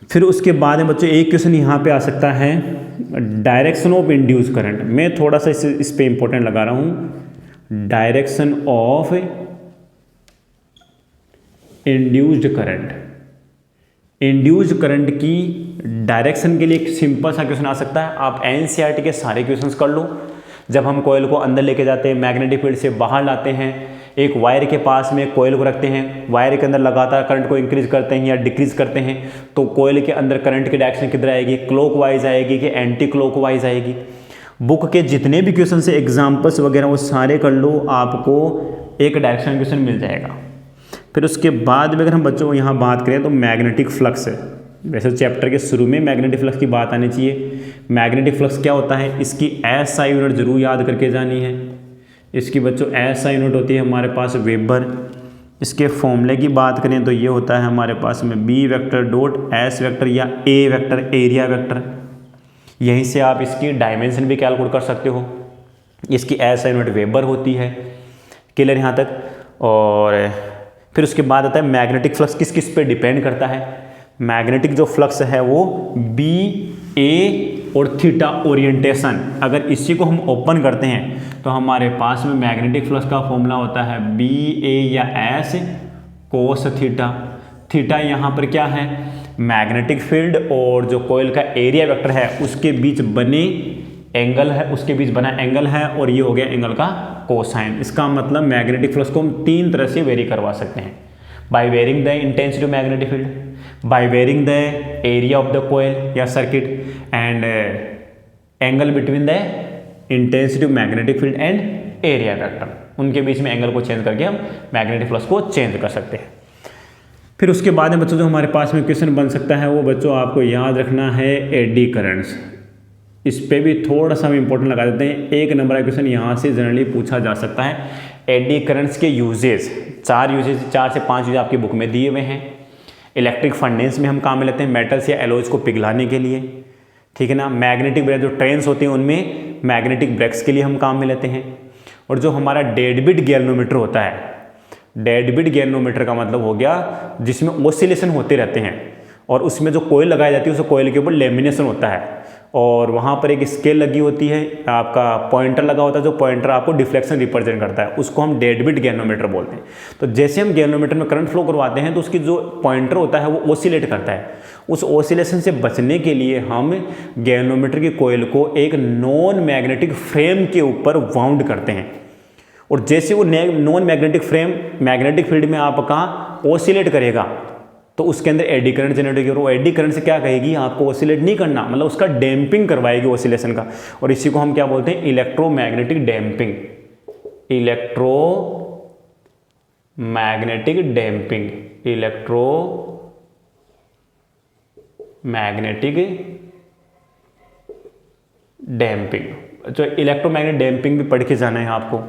फिर उसके बाद में बच्चों एक क्वेश्चन यहाँ पे आ सकता है डायरेक्शन ऑफ इंड्यूस करंट। मैं थोड़ा सा इस पे इंपॉर्टेंट लगा रहा हूँ, direction of induced current. Induced current की डायरेक्शन के लिए एक सिंपल सा क्वेश्चन आ सकता है। आप एनसीईआरटी के सारे क्वेश्चंस कर लो। जब हम कोयल को अंदर लेके जाते हैं, मैग्नेटिक फील्ड से बाहर लाते हैं, एक वायर के पास में कोयल को रखते हैं, वायर के अंदर लगातार करंट को इंक्रीज करते हैं या डिक्रीज करते हैं, तो कोयल के अंदर करंट की डायरेक्शन किधर आएगी, क्लॉकवाइज आएगी कि एंटी क्लॉकवाइज आएगी। बुक के जितने भी क्वेश्चन से एग्जाम्पल्स वगैरह वो सारे कर लो, आपको एक डायरेक्शन क्वेश्चन मिल जाएगा। फिर उसके बाद में अगर हम बच्चों यहाँ बात करें तो मैग्नेटिक फ्लक्स है। वैसे चैप्टर के शुरू में मैग्नेटिक फ्लक्स की बात आनी चाहिए। मैग्नेटिक फ्लक्स क्या होता है, इसकी SI यूनिट जरूर याद करके जानी है। इसकी बच्चों SI यूनिट होती है हमारे पास वेबर। इसके फॉर्मूले की बात करें तो ये होता है हमारे पास में B vector dot S vector या A वेक्टर, एरिया वेक्टर। यहीं से आप इसकी डायमेंशन भी कैलकुलेट कर सकते हो। इसकी SI यूनिट वेबर होती है। क्लियर यहाँ तक। और फिर उसके बाद आता है मैग्नेटिक फ्लक्स किस किस पे डिपेंड करता है। मैग्नेटिक जो फ्लक्स है वो BA और थीटा ओरिएंटेशन, अगर इसी को हम ओपन करते हैं तो हमारे पास में मैग्नेटिक फ्लक्स का फॉर्मूला होता है बी ए या एस कोस थीटा। थीटा यहाँ पर क्या है, मैग्नेटिक फील्ड और जो कॉइल का एरिया वेक्टर है उसके बीच बने एंगल है, उसके बीच बना एंगल है, और ये हो गया एंगल का कोसाइन। इसका मतलब मैग्नेटिक फ्लक्स को हम 3 तरह से वेरी करवा सकते हैं, by varying the intensity of magnetic field, by varying the area of the coil या circuit, and angle between the intensity of magnetic field and area vector. उनके बीच में एंगल को चेंज करके हम मैग्नेटिक फ्लक्स को चेंज कर सकते हैं। फिर उसके बाद में बच्चों जो हमारे पास में क्वेश्चन बन सकता है वो बच्चों आपको याद रखना है एडी करंट्स। इस पे भी थोड़ा सा हम इंपॉर्टेंट लगा देते हैं, 1 नंबर का क्वेश्चन यहाँ से जनरली पूछा जा सकता है। एडी करंट्स के यूजेज, 4 से 5 यूज आपकी बुक में दिए हुए हैं। इलेक्ट्रिक फर्नेस में हम काम में लेते हैं मेटल्स या एलॉयज को पिघलाने के लिए, ठीक है ना। मैग्नेटिक ब्रेक जो ट्रेन्स होती हैं उनमें मैग्नेटिक ब्रेक्स के लिए हम काम में लेते हैं। और जो हमारा डेडबिट गैल्वेनोमीटर होता है, डेडबिट गैल्वेनोमीटर का मतलब हो गया जिसमें ऑसिलेशन होते रहते हैं, और उसमें जो कोयल लगाई जाती है उस कोयल के ऊपर लेमिनेशन होता है, और वहाँ पर एक स्केल लगी होती है, आपका पॉइंटर लगा होता है, जो पॉइंटर आपको डिफ्लेक्शन रिप्रेजेंट करता है, उसको हम डेडबिट गैल्वेनोमीटर बोलते हैं। तो जैसे हम गैल्वेनोमीटर में करंट फ्लो करवाते हैं तो उसकी जो पॉइंटर होता है वो ऑसिलेट करता है। उस ऑसिलेशन से बचने के लिए हम गैल्वेनोमीटर की कोयल को एक नॉन मैग्नेटिक फ्रेम के ऊपर वाउंड करते हैं, और जैसे वो non magnetic frame magnetic field में आपका ऑसिलेट करेगा तो उसके अंदर एडी करंट जनरेट होगी, और वो एडी करंट से क्या कहेगी, आपको ऑसिलेट नहीं करना, मतलब उसका डैम्पिंग करवाएगी ऑसिलेशन का, और इसी को हम क्या बोलते हैं, electromagnetic damping. Electromagnetic damping, electromagnetic damping. जो इलेक्ट्रोमैग्नेटिक डैम्पिंग भी पढ़ के जाना है आपको,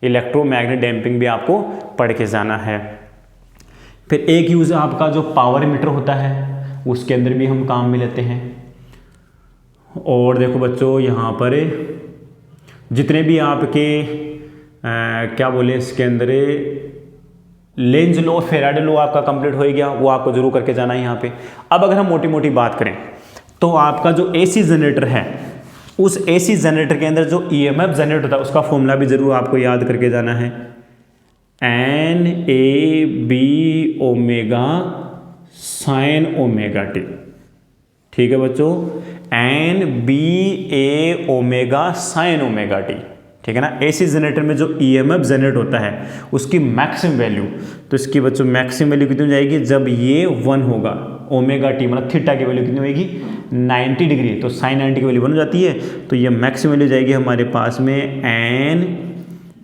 इलेक्ट्रोमैग्नेटिक डैम्पिंग भी आपको पढ़ के जाना है। फिर एक यूज़ आपका जो पावर मीटर होता है उसके अंदर भी हम काम में लेते हैं। और देखो बच्चों यहाँ पर जितने भी आपके क्या बोले इसके अंदर लेंज लॉ, फेराडे लॉ आपका कंप्लीट हो गया, वो आपको जरूर करके जाना है यहाँ पे। अब अगर हम मोटी मोटी बात करें तो आपका जो एसी जनरेटर है, उस एसी जनरेटर के अंदर जो ईएमएफ जनरेट होता है उसका फॉर्मूला भी जरूर आपको याद करके जाना है, NAB omega sine omega T. ठीक है बच्चों, NBA omega sine omega T, ठीक है ना। एसी जनरेटर में जो ईएमएफ जनरेट होता है उसकी मैक्सिमम वैल्यू, तो इसकी बच्चों मैक्सिमम वैल्यू कितनी हो जाएगी, जब ये 1 होगा, ओमेगा टी मतलब थीटा की वैल्यू कितनी होगी, 90 डिग्री, तो साइन 90 की वैल्यू बन जाती है, तो ये मैक्सिमम वैल्यू जाएगी हमारे पास में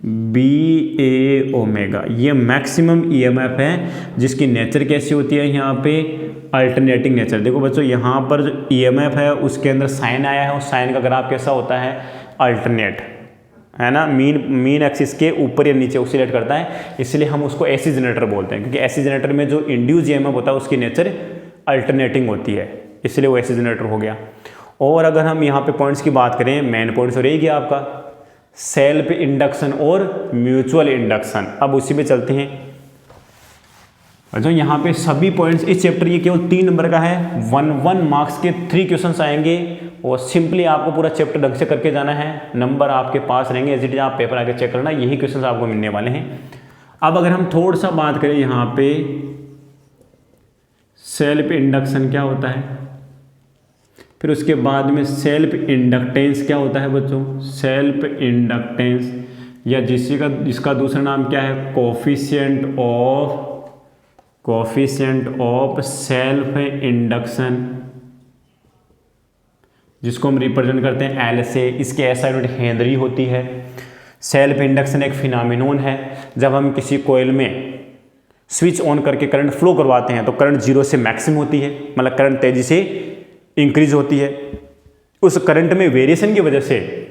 NBA ओमेगा। ये मैक्सिमम ईएमएफ है जिसकी नेचर कैसी होती है, यहाँ पे अल्टरनेटिंग नेचर। देखो बच्चों यहाँ पर जो ईएमएफ है उसके अंदर साइन आया है, और साइन का ग्राफ कैसा होता है, अल्टरनेट, है ना, मीन एक्सिस के ऊपर या नीचे ऑसिलेट करता है, इसलिए हम उसको एसी जनरेटर बोलते हैं, क्योंकि एसी जनरेटर में जो इंड्यूस ईएमएफ होता है उसकी नेचर अल्टरनेटिंग होती है, इसलिए वो एसी जनरेटर हो गया। और अगर हम यहाँ पे पॉइंट्स की बात करें, मेन पॉइंट्स हो रहेगी आपका सेल्फ इंडक्शन और म्यूचुअल इंडक्शन। अब उसी पे चलते हैं। जो यहाँ पे सभी पॉइंट्स इस चैप्टर ये केवल 3 नंबर का है, 1 मार्क्स के 3 क्वेश्चंस आएंगे, और सिंपली आपको पूरा चैप्टर ढंग से करके जाना है, नंबर आपके पास रहेंगे, एज इट इज आप पेपर आके चेक करना, यही क्वेश्चंस आपको मिलने वाले हैं। अब अगर हम थोड़ा सा बात करें यहाँ पे सेल्फ इंडक्शन क्या होता है, फिर उसके बाद में सेल्फ इंडक्टेंस क्या होता है बच्चों, सेल्फ इंडक्टेंस, या जिसका दूसरा नाम क्या है, कोफिशिएंट ऑफ सेल्फ इंडक्शन, जिसको हम रिप्रेजेंट करते हैं एल से। इसके ऐसा यूनिट हेनरी होती है। सेल्फ इंडक्शन एक फिनोमिनन है, जब हम किसी कोयल में स्विच ऑन करके करंट फ्लो करवाते हैं तो करंट 0 से मैक्सिमम होती है, मतलब करंट तेजी से इंक्रीज होती है। उस करंट में वेरिएशन की वजह से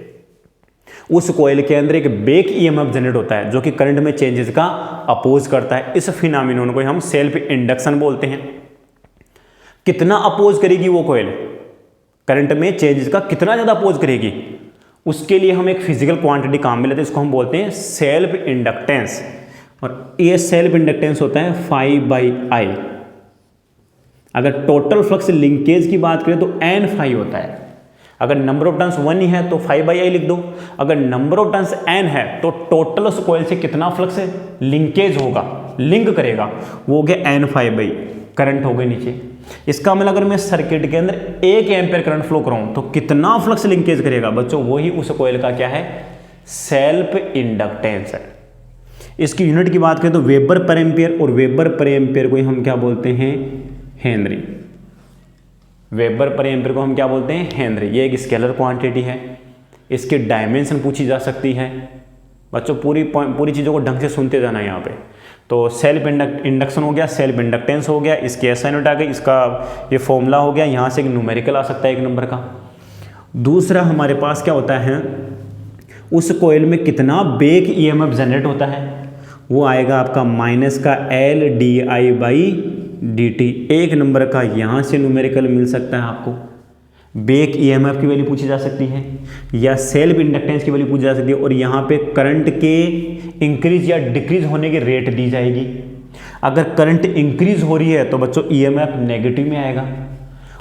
उस कोयल के अंदर एक बैक ईएमएफ जनरेट होता है जो कि करंट में चेंजेस का अपोज करता है। इस फिनोमिनन को हम सेल्फ इंडक्शन बोलते हैं। कितना अपोज करेगी वो कोयल, करंट में चेंजेस का कितना ज्यादा अपोज करेगी, उसके लिए हम एक फिजिकल क्वांटिटी काम में लेते हैं, इसको हम बोलते हैं सेल्फ इंडक्टेंस। और ये सेल्फ इंडक्टेंस होता है phi/I। अगर टोटल फ्लक्स लिंकेज की बात करें तो N phi होता है। अगर नंबर ऑफ टर्न्स 1 ही है तो 5/I लिख दो, अगर नंबर ऑफ टर्न्स n है तो टोटल उस कॉइल से कितना फ्लक्स लिंकेज होगा, लिंक करेगा, वो हो गया n5/I, करंट हो गए नीचे। इसका मतलब अगर मैं सर्किट के अंदर 1 एम्पीयर करंट फ्लो कराऊं तो कितना फ्लक्स लिंकेज करेगा बच्चों, वही उस कॉइल का क्या है, सेल्फ इंडक्टेंस है। इसकी यूनिट की बात करें तो वेबर पर एम्पियर, और वेबर पर एम्पियर को हम क्या बोलते हैं, हेनरी। वेबर पर एम्पियर को हम क्या बोलते हैं, हेनरी। ये एक स्केलर क्वांटिटी है, इसकी डायमेंशन पूछी जा सकती है बच्चों। पूरी चीज़ों को ढंग से सुनते जाना है यहाँ पे। तो सेल्फ इंडक्शन हो गया, सेल्फ इंडक्टेंस हो गया, इसकी एसआई यूनिट आ गई, इसका ये फॉर्मूला हो गया, यहाँ से एक न्यूमेरिकल आ सकता है 1 नंबर का। दूसरा हमारे पास क्या होता है, उस कोयल में कितना बेक ईएमएफ जनरेट होता है, वो आएगा आपका माइनस का LdI/dt। 1 नंबर का यहाँ से न्यूमेरिकल मिल सकता है आपको। बेक ईएमएफ की वैल्यू पूछी जा सकती है या सेल्फ इंडक्टेंस की वैल्यू पूछी जा सकती है, और यहाँ पे करंट के इंक्रीज या डिक्रीज होने की रेट दी जाएगी। अगर करंट इंक्रीज हो रही है तो बच्चों ईएमएफ नेगेटिव में आएगा,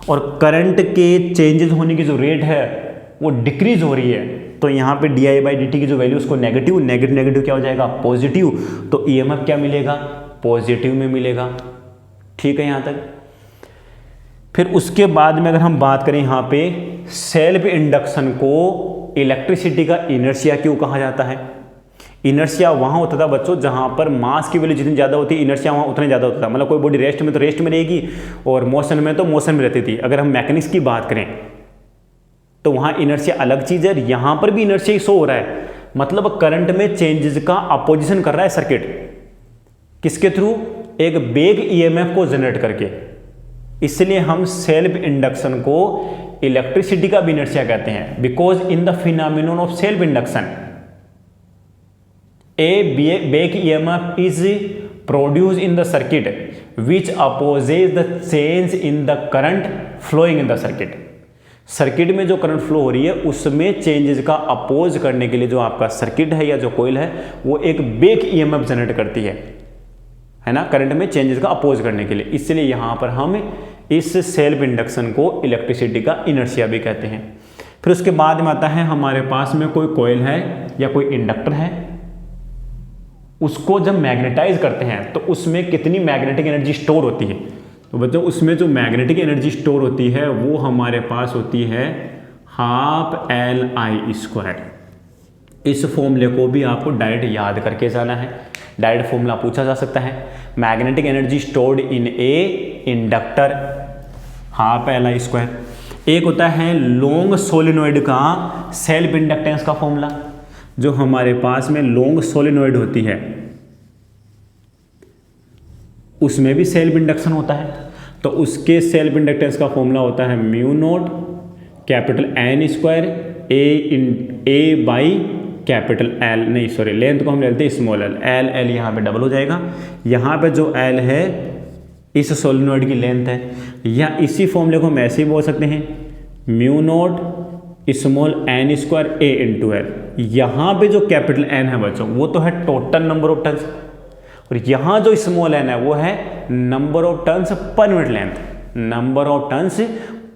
और करंट के चेंजेस होने की जो रेट है वो डिक्रीज हो रही है तो यहाँ पे DI/dt की जो वैल्यू उसको नेगेटिव, नेगेटिव क्या हो जाएगा, पॉजिटिव, तो ईएमएफ क्या मिलेगा, पॉजिटिव में मिलेगा। ठीक है यहाँ तक। फिर उसके बाद में अगर हम बात करें यहाँ पे सेल्फ इंडक्शन को इलेक्ट्रिसिटी का इनर्शिया क्यों कहा जाता है। इनर्शिया वहाँ होता था बच्चों जहाँ पर मास की वैल्यू जितनी ज़्यादा होती है, इनर्शिया वहाँ उतना ज़्यादा होता था। मतलब कोई बॉडी रेस्ट में तो रेस्ट में रहेगी, और मोशन में तो मोशन में रहती थी। अगर हम मैकेनिक्स की बात करें तो वहाँ इनर्शिया अलग चीज़ है, यहाँ पर भी इनर्शिया शो हो रहा है। मतलब करंट में चेंजेस का अपोजिशन कर रहा है सर्किट, किसके थ्रू, एक बेक ईएमएफ को जनरेट करके। इसलिए हम सेल्फ इंडक्शन को इलेक्ट्रिसिटी का भी इनर्शिया कहते हैं, because in the phenomenon of self induction a back EMF is produce in the circuit which opposes the change in the current flowing in the circuit. Circuit में जो current flow हो रही है उसमें चेंजेस का oppose करने के लिए जो आपका सर्किट है या जो कोयल है वो एक बेक ईएमएफ जनरेट करती है ना, करंट में चेंजेस का अपोज करने के लिए। इसलिए यहां पर हम इस सेल्फ इंडक्शन को इलेक्ट्रिसिटी का इनर्शिया भी कहते हैं। फिर उसके बाद में आता है हमारे पास में कोई कोयल है या कोई इंडक्टर है, उसको जब मैग्नेटाइज करते हैं तो उसमें कितनी मैग्नेटिक एनर्जी स्टोर होती है। तो बच्चों उसमें जो मैग्नेटिक एनर्जी स्टोर होती है वो हमारे पास होती है 12LI²। इस फॉर्मूले को भी आपको डायरेक्ट याद करके जाना है, डायरेक्ट फॉर्मूला पूछा जा सकता है। Magnetic energy stored in A inductor 12LI²। एक होता है लॉन्ग सोलिनॉइड का सेल्फ इंडक्टेंस का फॉर्मूला, जो हमारे पास में लॉन्ग सोलिनॉइड होती है उसमें भी सेल्फ इंडक्शन होता है। तो उसके सेल्फ इंडक्टेंस का फॉर्मूला होता है μ0 N² A by capital L, नहीं सॉरी लेंथ को हम लेते हैं स्मॉल l, L यहाँ पे डबल हो जाएगा। यहाँ पे जो L है इस सोलिनॉइड की लेंथ है, या इसी फॉर्मूले को हम ऐसे ही बोल सकते हैं μ0 स्मॉल N² A × L। यहाँ पे जो कैपिटल N है बच्चों वो तो है टोटल नंबर ऑफ टर्न्स, और यहाँ जो स्मॉल n है वो है number of turns per unit length, number of turns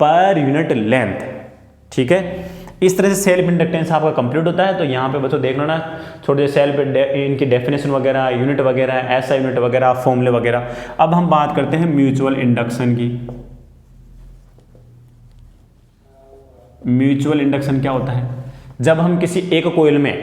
per unit length. ठीक है, इस तरह से सेल्फ इंडक्टेंस आपका कंप्लीट होता है। तो यहाँ पे बच्चों देख लो ना छोटे सेल्फ इनकी डेफिनेशन वगैरह, यूनिट वगैरह, ऐसा यूनिट वगैरह, फॉर्मूले वगैरह। अब हम बात करते हैं म्यूचुअल इंडक्शन की। म्यूचुअल इंडक्शन क्या होता है, जब हम किसी एक कॉइल में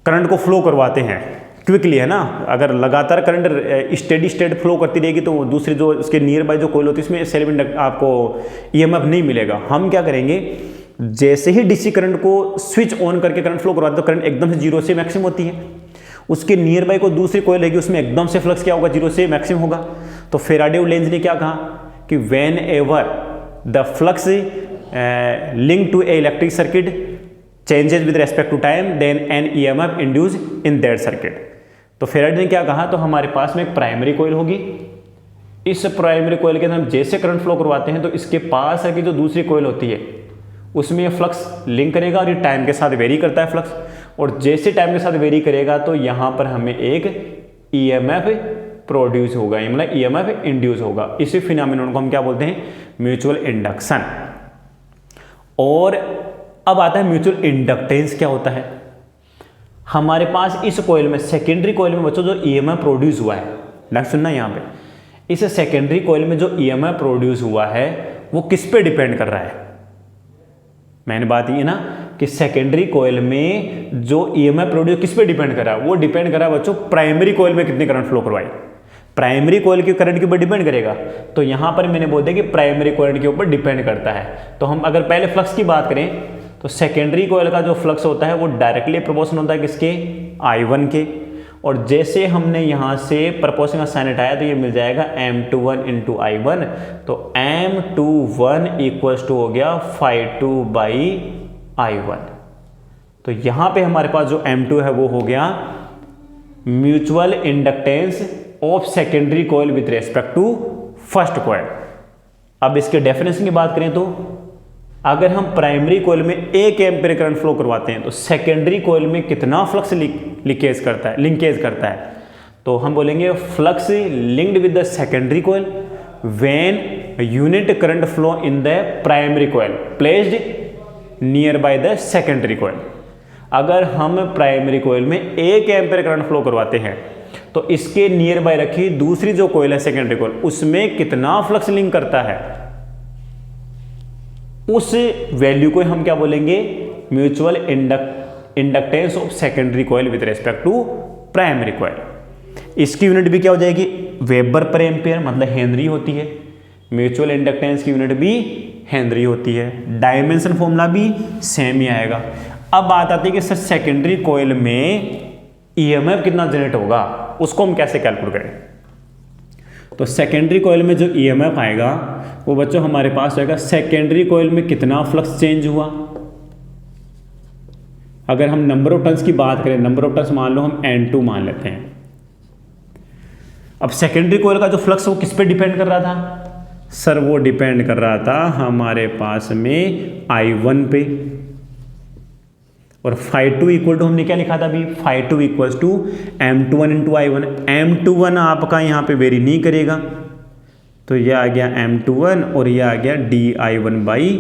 करंट को फ्लो करवाते हैं क्विकली, है ना, अगर लगातार करंट स्टेडी स्टेट फ्लो करती रहेगी तो दूसरी जो उसके नियर बाय जो कॉइल होती है इसमें सेल्फ इंडक्ट आपको ईएमएफ नहीं मिलेगा। हम क्या करेंगे, जैसे ही डीसी करंट को स्विच ऑन करके करंट फ्लो करवाते तो करंट एकदम से 0 से मैक्सिमम होती है। उसके नियर बाय को दूसरी कॉइल रहेगी उसमें एकदम से फ्लक्स क्या होगा, 0 से मैक्सिमम होगा। तो फैराडे लेंज ने क्या कहा कि whenever the flux link to a electric circuit changes with respect to time then an EMF induce in that circuit. तो फैराडे ने क्या कहा, तो हमारे पास में एक प्राइमरी कॉइल होगी, इस प्राइमरी कॉइल के अंदर हम जैसे करंट फ्लो करवाते हैं तो इसके पास है कि जो दूसरी कॉइल होती है उसमें ये फ्लक्स लिंक करेगा, और ये टाइम के साथ वेरी करता है फ्लक्स, और जैसे टाइम के साथ वेरी करेगा तो यहाँ पर हमें एक ईएमएफ प्रोड्यूस होगा, मतलब ईएमएफ इंड्यूस होगा। इसी फिनोमेनन को हम क्या बोलते हैं, म्यूचुअल इंडक्शन। और अब आता है म्यूचुअल इंडक्टेंस क्या होता है। हमारे पास इस कॉइल में, सेकेंडरी कॉइल में बच्चों जो ईएमएफ प्रोड्यूस हुआ है, नेक्स्ट सुनना यहाँ पे, इस सेकेंडरी कॉइल में जो ईएमएफ प्रोड्यूस हुआ है वो किस पे डिपेंड कर रहा है। मैंने बात ये ना कि सेकेंडरी कॉइल में जो ईएमएफ प्रोड्यूस किस पे डिपेंड कर रहा है, वो डिपेंड कर रहा है बच्चों प्राइमरी कॉइल में कितनी करंट फ्लो करवाई। प्राइमरी कॉइल के करंट के ऊपर डिपेंड करेगा, तो यहां पर मैंने बोल दिया कि प्राइमरी कॉइल के ऊपर डिपेंड करता है। तो हम अगर पहले फ्लक्स की बात करें तो सेकेंडरी कॉइल का जो फ्लक्स होता है वो डायरेक्टली प्रोपोर्शनल होता है किसके, I1 के। और जैसे हमने यहाँ से प्रोपोर्शनल का साइन हटाया तो ये मिल जाएगा M21 इंटू I1, तो M21 इक्वल्स टू हो गया Phi2 बाई I1। तो यहाँ पे हमारे पास जो M2 है वो हो गया mutual inductance of secondary coil with respect to first coil. अब इसके डेफिनेशन की बात करें तो अगर हम प्राइमरी कॉइल में 1 एम्पीयर करंट फ्लो करवाते हैं तो सेकेंडरी कॉइल में कितना फ्लक्स लिंकेज करता है, तो हम बोलेंगे flux linked with the secondary coil when unit current flow in the primary coil placed near by the secondary coil. अगर हम प्राइमरी कॉइल में 1 एम्पीयर करंट फ्लो करवाते हैं तो इसके नियर बाय रखी दूसरी जो कॉइल है सेकेंडरी कॉइल, उसमें कितना फ्लक्स लिंक करता है, उस वैल्यू को हम क्या बोलेंगे, mutual inductance of secondary coil with respect to primary coil. इसकी यूनिट भी क्या हो जाएगी, वेबर पर एम्पियर, मतलब हेनरी होती है। म्यूचुअल इंडक्टेंस की यूनिट भी हेनरी होती है। डायमेंशन फॉर्मूला भी सेम ही आएगा। अब बात आती है कि सर सेकेंडरी कॉइल में ईएमएफ कितना जनरेट होगा, उसको हम कैसे कैलकुलेट करें। तो सेकेंडरी कॉइल में जो ईएमएफ आएगा वो बच्चों हमारे पास आएगा सेकेंडरी कॉइल में कितना फ्लक्स चेंज हुआ। अगर हम नंबर ऑफ टर्न्स की बात करें, नंबर ऑफ टर्न्स मान लो हम N2 मान लेते हैं। अब सेकेंडरी कॉइल का जो फ्लक्स वो किस पे डिपेंड कर रहा था, सर वो डिपेंड कर रहा था हमारे पास में I1 पे। और Phi2 इक्वल टू हमने क्या लिखा था अभी, Phi2 equals to M21 into I1। M21 आपका यहाँ पे वेरी नहीं करेगा, तो ये आ गया M21 और ये आ गया dI1 बाई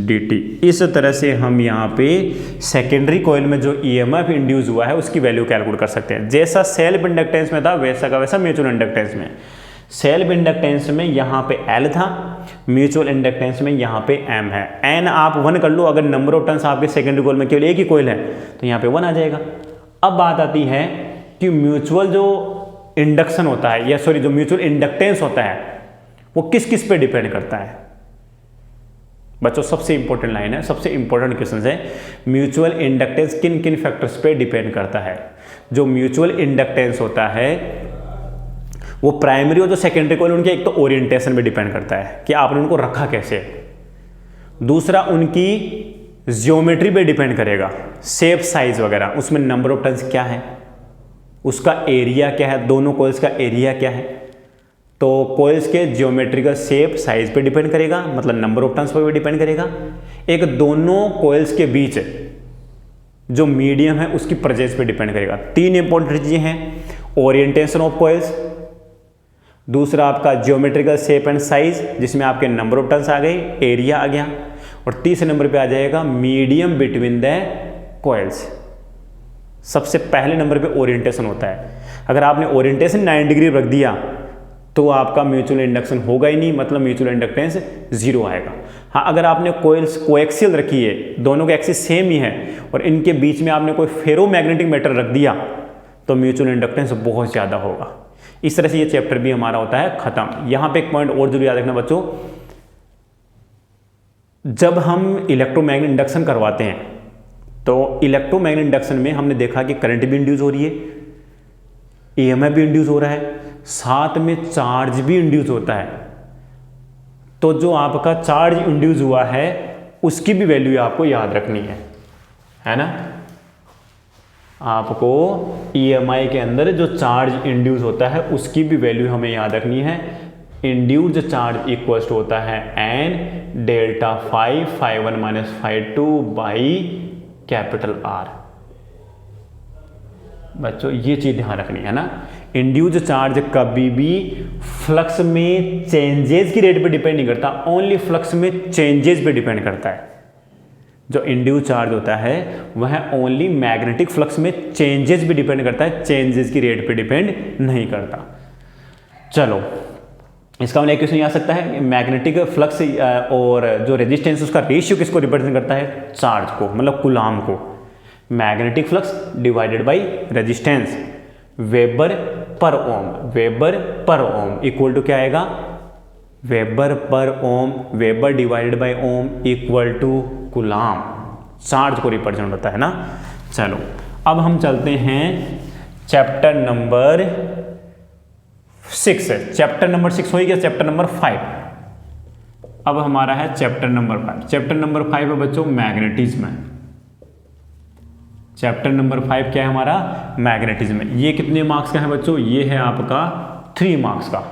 dt। इस तरह से हम यहाँ पे सेकेंडरी कॉइल में जो EMF इंड्यूस हुआ है उसकी वैल्यू कैलकुलेट कर सकते हैं। जैसा सेल्फ इंडक्टेंस में था वैसा का वैसा म्यूचुअल इंडक्टेंस में। सेल्फ इंडक्टेंस में यहाँ पे L था, म्यूचुअल इंडक्टेंस में यहाँ पे M है। N आप 1 कर लो, अगर नंबर ऑफ टर्न्स आपके सेकेंडरी कॉइल में केवल एक ही कॉइल है तो यहाँ पे 1 आ जाएगा। अब बात आती है कि म्यूचुअल जो इंडक्शन होता है, या सॉरी जो म्यूचुअल इंडक्टेंस होता है वो किस किस पे डिपेंड करता है। बच्चों सबसे इंपॉर्टेंट लाइन है, सबसे इंपॉर्टेंट क्वेश्चन है, म्यूचुअल इंडक्टेंस किन किन फैक्टर्स पे डिपेंड करता है। जो म्यूचुअल इंडक्टेंस होता है वो प्राइमरी और जो सेकेंडरी कॉइल उनके एक तो ओरिएंटेशन पे डिपेंड करता है कि आपने उनको रखा कैसे, दूसरा उनकी ज्योमेट्री पे डिपेंड करेगा, शेप साइज वगैरह, उसमें नंबर ऑफ टर्न्स क्या है, उसका एरिया क्या है, दोनों कॉइल्स का एरिया क्या है। तो कॉइल्स के ज्योमेट्रिकल शेप साइज पे डिपेंड करेगा, मतलब नंबर ऑफ टर्न्स पर भी डिपेंड करेगा। एक दोनों कॉइल्स के बीच जो मीडियम है उसकी प्रेजेंस पे डिपेंड करेगा। 3 इंपॉर्टेंट चीजें हैं, ओरिएंटेशन ऑफ कॉइल्स, दूसरा आपका ज्योमेट्रिकल शेप एंड साइज जिसमें आपके नंबर ऑफ टर्न्स आ गए, एरिया आ गया, और तीसरे नंबर पे आ जाएगा मीडियम बिटवीन द कॉइल्स। सबसे पहले नंबर पे ओरिएंटेशन होता है। अगर आपने ओरिएंटेशन 90 डिग्री रख दिया तो आपका म्यूचुअल इंडक्शन होगा ही नहीं, मतलब म्यूचुअल इंडक्टेंस 0 आएगा। हाँ, अगर आपने कॉइल्स कोएक्सियल रखी है, दोनों के एक्सिस सेम ही है और इनके बीच में आपने कोई फेरोमैग्नेटिक मैटर रख दिया तो म्यूचुअल इंडक्टेंस बहुत ज़्यादा होगा। इस तरह से ये चैप्टर भी हमारा होता है खत्म। यहाँ पे एक पॉइंट और जरूर याद रखना बच्चों, जब हम इलेक्ट्रोमैग्नेटिक इंडक्शन करवाते हैं तो इलेक्ट्रोमैग्नेटिक इंडक्शन में हमने देखा कि करंट भी इंड्यूस हो रही है, ईएमएफ भी इंड्यूस हो रहा है, साथ में चार्ज भी इंड्यूस होता है। तो जो आपका चार्ज इंड्यूस हुआ है उसकी भी वैल्यू आपको याद रखनी है ना। आपको ईएमआई के अंदर जो चार्ज इंड्यूस होता है उसकी भी वैल्यू हमें याद रखनी है। इंड्यूस्ड चार्ज इक्वल्स टू होता है n delta phi1 minus phi2 by capital R। बच्चों ये चीज ध्यान रखनी है ना। इंड्यूस्ड चार्ज कभी भी फ्लक्स में चेंजेस की रेट पे डिपेंड नहीं करता, ओनली फ्लक्स में चेंजेस पे डिपेंड करता है। जो इंड्यूस चार्ज होता है वह ओनली मैग्नेटिक फ्लक्स में चेंजेस भी डिपेंड करता है, चेंजेस की रेट पे डिपेंड नहीं करता। चलो, इसका मतलब एक क्वेश्चन आ सकता है, मैग्नेटिक फ्लक्स और जो रेजिस्टेंस उसका रेशियो किसको रिप्रेजेंट करता है? चार्ज को, मतलब कूलाम को। Magnetic flux divided by resistance, weber per ohm, weber per Om equal to क्या आएगा? Weber per ohm, weber divided by ohm equal to coulomb, charge को रिप्रेजेंट होता है ना। चलो, अब हम चलते हैं चैप्टर नंबर 6 है। चैप्टर नंबर 6 हो गया, चैप्टर नंबर 5। अब हमारा है चैप्टर नंबर 5। चैप्टर नंबर 5 है बच्चों मैग्नेटिज्म है। चैप्टर नंबर 5 क्या है हमारा? मैग्नेटिज्म। ये कितने मार्क्स का है बच्चों? ये है आपका 3 मार्क्स का।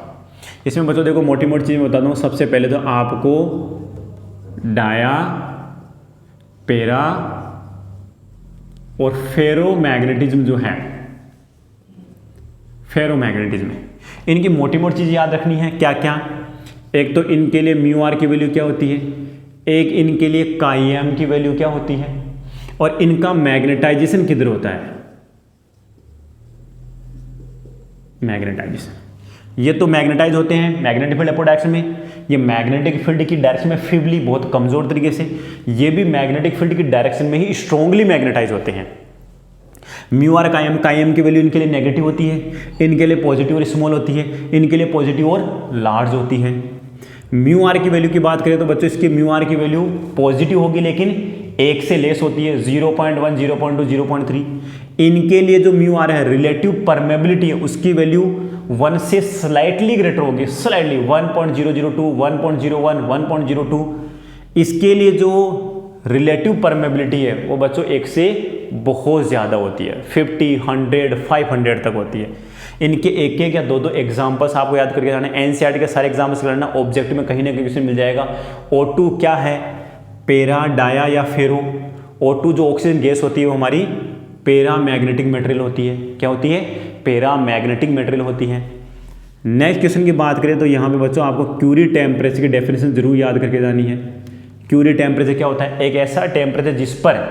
इसमें बच्चों देखो मोटी मोटी चीज़ बता दूँ। सबसे पहले तो आपको डाया, पेरा और फेरोमैग्नेटिज्म जो है, फेरोमैग्नेटिज्म, इनकी मोटी मोटी चीज़ याद रखनी है। क्या क्या? एक तो इनके लिए म्यू आर की वैल्यू क्या होती है, एक इनके लिए काई एम की वैल्यू क्या होती है, और इनका मैग्नेटाइजेशन किधर होता है? मैग्नेटाइजेशन, ये तो मैग्नेटाइज होते हैं मैग्नेटिक फील्ड अपोजिट डायरेक्शन में। ये मैग्नेटिक फील्ड की डायरेक्शन में फीबली, बहुत कमजोर तरीके से, ये भी मैग्नेटिक फील्ड की डायरेक्शन में ही स्ट्रांगली मैग्नेटाइज होते हैं। म्यू आर काई एम की वैल्यू इनके लिए नेगेटिव होती है, इनके लिए पॉजिटिव और स्मॉल होती है, इनके लिए पॉजिटिव और लार्ज होती है। म्यू आर की वैल्यू की बात करें तो बच्चों इसकी म्यू आर की वैल्यू पॉजिटिव होगी लेकिन 1 से लेस होती है, 0.1, 0.2, 0.3। इनके लिए जो म्यू आर है रिलेटिव परमेबिलिटी है उसकी वैल्यू 1 से स्लाइटली ग्रेटर होगी, स्लाइटली 1.002, 1.01, 1.02। इसके लिए जो रिलेटिव परमेबिलिटी है वो बच्चों 1 से बहुत ज़्यादा होती है, 50, 100, 500 तक होती है। इनके एक एक या दो दो एग्जाम्पल्स आपको याद करके जाना है। एनसीईआरटी के सारे एग्जाम्पल्स करना, ऑब्जेक्टिव में कहीं ना कहीं क्वेश्चन मिल जाएगा। O2 क्या है? पेरा, डाया या फेरो। O2 जो ऑक्सीजन गैस होती है वो हमारी पेरा मैग्नेटिक मटेरियल होती है। क्या होती है? पेरा मैग्नेटिक मटेरियल होती है। नेक्स्ट क्वेश्चन की बात करें तो यहाँ पे बच्चों आपको क्यूरी टेम्परेचर की डेफिनेशन जरूर याद करके जानी है। क्यूरी टेम्परेचर क्या होता है? एक ऐसा टेम्परेचर जिस पर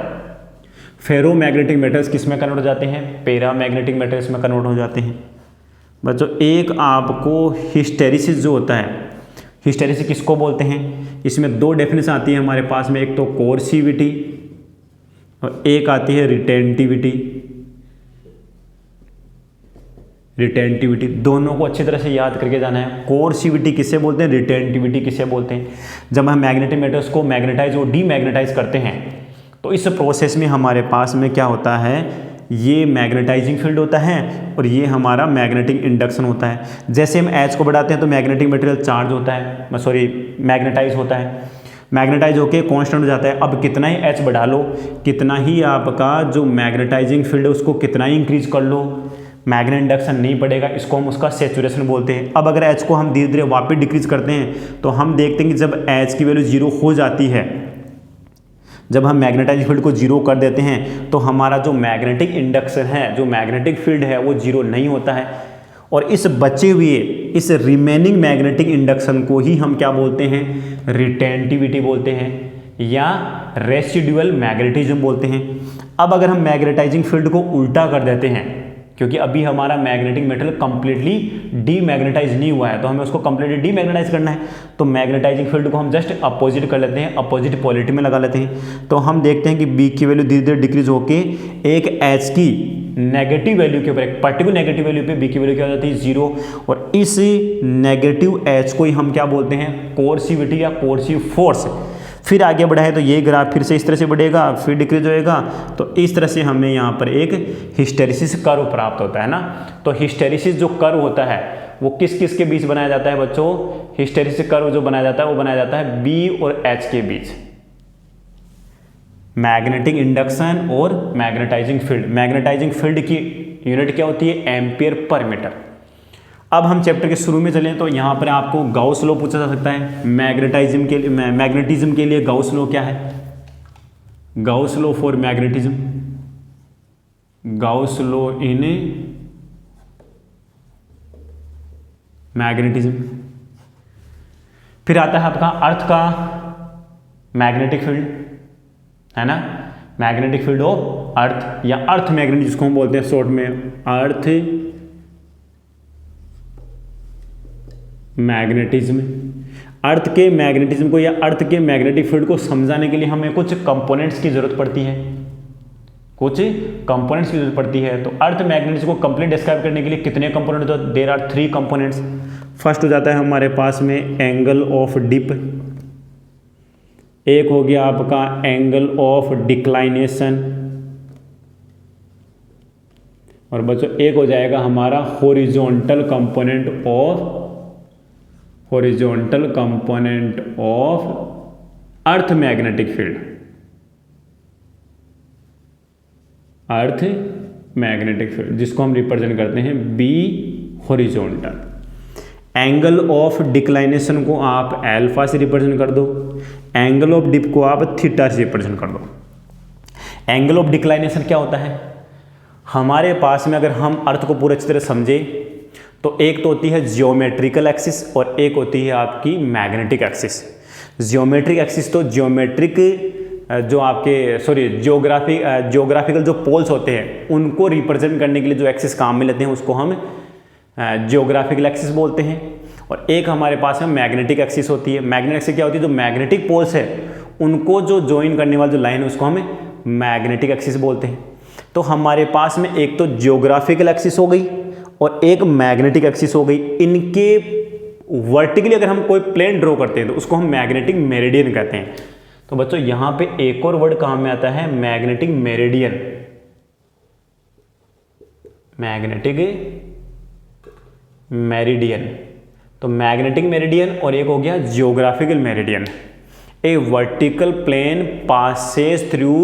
फेरो मैग्नेटिक मेटल्स किस में कन्वर्ट हो जाते हैं? पेरा मैग्नेटिक मेटल्स में कन्वर्ट हो जाते हैं। बच्चों एक आपको हिस्टेरिसिस जो होता है, हिस्टेरिसिस किसको बोलते हैं? इसमें 2 डेफिनेशन आती है हमारे पास में, एक तो कोर्सिविटी और एक आती है रिटेंटिविटी। रिटेंटिविटी दोनों को अच्छी तरह से याद करके जाना है। कोर्सिविटी किसे बोलते हैं, रिटेंटिविटी किसे बोलते हैं? जब हम मैग्नेटिक मेटल्स को मैग्नेटाइज और डीमैग्नेटाइज करते हैं तो इस प्रोसेस में हमारे पास में क्या होता है, ये मैग्नेटाइजिंग फील्ड होता है और ये हमारा मैग्नेटिक इंडक्शन होता है। जैसे हम एच को बढ़ाते हैं तो मैग्नेटिक मटेरियल चार्ज होता है, मैग्नेटाइज होता है, मैग्नेटाइज होके कांस्टेंट हो जाता है। अब कितना ही एच बढ़ा लो, कितना ही आपका जो मैग्नेटाइजिंग फील्ड है उसको कितना ही इंक्रीज कर लो, मैग्नेट इंडक्शन नहीं पड़ेगा। इसको हम उसका सैचुरेशन बोलते हैं। अब अगर एच को हम धीरे धीरे वापस डिक्रीज करते हैं तो हम देखते हैं कि जब एच की वैल्यू 0 हो जाती है, जब हम मैग्नेटाइजिंग फील्ड को 0 कर देते हैं तो हमारा जो मैग्नेटिक इंडक्शन है, जो मैग्नेटिक फील्ड है वो 0 नहीं होता है। और इस बचे हुए इस रिमेनिंग मैग्नेटिक इंडक्शन को ही हम क्या बोलते हैं? रिटेंटिविटी बोलते हैं या रेसिडुअल मैग्नेटिज्म बोलते हैं। अब अगर हम मैग्नेटाइजिंग फील्ड को उल्टा कर देते हैं, क्योंकि अभी हमारा मैग्नेटिक मेटल कंप्लीटली डीमैग्नेटाइज नहीं हुआ है तो हमें उसको कंप्लीटली डीमैग्नेटाइज करना है, तो मैग्नेटाइजिंग फील्ड को हम जस्ट अपोजिट कर लेते हैं, अपोजिट पोलैरिटी में लगा लेते हैं। तो हम देखते हैं कि बी की वैल्यू धीरे धीरे डिक्रीज होके एक एच की नेगेटिव वैल्यू के ऊपर, एक पर्टिकुलर नेगेटिव वैल्यू पे बी की वैल्यू क्या हो जाती है? 0। और इस नेगेटिव एच को ही हम क्या बोलते हैं? कोर्सिविटी या कोर्सिव फोर्स। फिर आगे बढ़ा है तो ये ग्राफ फिर से इस तरह से बढ़ेगा, फिर डिक्रीज होएगा, तो इस तरह से हमें यहाँ पर एक हिस्टेरिसिस कर्व प्राप्त होता है ना। तो हिस्टेरिसिस जो कर्व होता है वो किस किस के बीच बनाया जाता है बच्चों? हिस्टेरिसिस कर्व जो बनाया जाता है वो बनाया जाता है बी और एच के बीच, मैग्नेटिक इंडक्शन और मैग्नेटाइजिंग फील्ड। मैग्नेटाइजिंग फील्ड की यूनिट क्या होती है? Ampere per metre. अब हम चैप्टर के शुरू में चलें तो यहाँ पर आपको गाउस लॉ पूछा जा सकता है। मैग्नेटिज्म के लिए गाउस लॉ क्या है? Gauss law for magnetism, Gauss law in magnetism. फिर आता है आपका अर्थ का मैग्नेटिक फील्ड, है ना, मैग्नेटिक फील्ड ऑफ अर्थ या अर्थ मैग्नेट जिसको हम बोलते हैं शॉर्ट में, अर्थ मैग्नेटिज्म। अर्थ के मैग्नेटिज्म को या अर्थ के मैग्नेटिक फील्ड को समझाने के लिए हमें कुछ कंपोनेंट्स की जरूरत पड़ती है, कुछ कंपोनेंट्स की जरूरत पड़ती है। तो अर्थ मैग्नेटिज्म को कंप्लीट डिस्क्राइब करने के लिए कितने कंपोनेंट, तो देयर आर 3 कंपोनेंट्स। फर्स्ट हो जाता है हमारे पास में एंगल ऑफ डिप, एक हो गया आपका एंगल ऑफ डिक्लाइनेशन, और बच्चों एक हो जाएगा हमारा horizontal component of earth magnetic field, earth magnetic field जिसको हम रिप्रेजेंट करते हैं B horizontal. Angle of declination को आप अल्फा से रिप्रेजेंट कर दो, एंगल ऑफ डिप को आप थीटा से रिप्रेजेंट कर दो। एंगल ऑफ डिक्लाइनेशन क्या होता है, हमारे पास में अगर हम अर्थ को पूरी अच्छी तरह समझे तो एक तो होती है जियोमेट्रिकल एक्सिस और एक होती है आपकी मैग्नेटिक एक्सिस। जियोमेट्रिक एक्सिस तो जियोमेट्रिक जो आपके जियोग्राफिकल जो पोल्स होते हैं उनको रिप्रेजेंट करने के लिए जो एक्सिस काम में लेते हैं उसको हम जियोग्राफिकल एक्सिस बोलते हैं। और एक हमारे पास में मैग्नेटिक एक्सिस होती है। मैग्नेटिक एक्सिस क्या होती है, जो मैग्नेटिक पोल्स है उनको जो ज्वाइन करने वाली जो लाइन है उसको हम मैग्नेटिक एक्सिस बोलते हैं। तो हमारे पास में एक तो जियोग्राफिकल एक्सिस हो गई और एक मैग्नेटिक एक्सिस हो गई। इनके वर्टिकली अगर हम कोई प्लेन ड्रॉ करते हैं तो उसको हम मैग्नेटिक मेरिडियन कहते हैं। तो बच्चों यहां पे एक और वर्ड काम में आता है मैग्नेटिक मेरिडियन, मैग्नेटिक मेरिडियन। तो मैग्नेटिक मेरिडियन और एक हो गया geographical meridian. A vertical plane passes through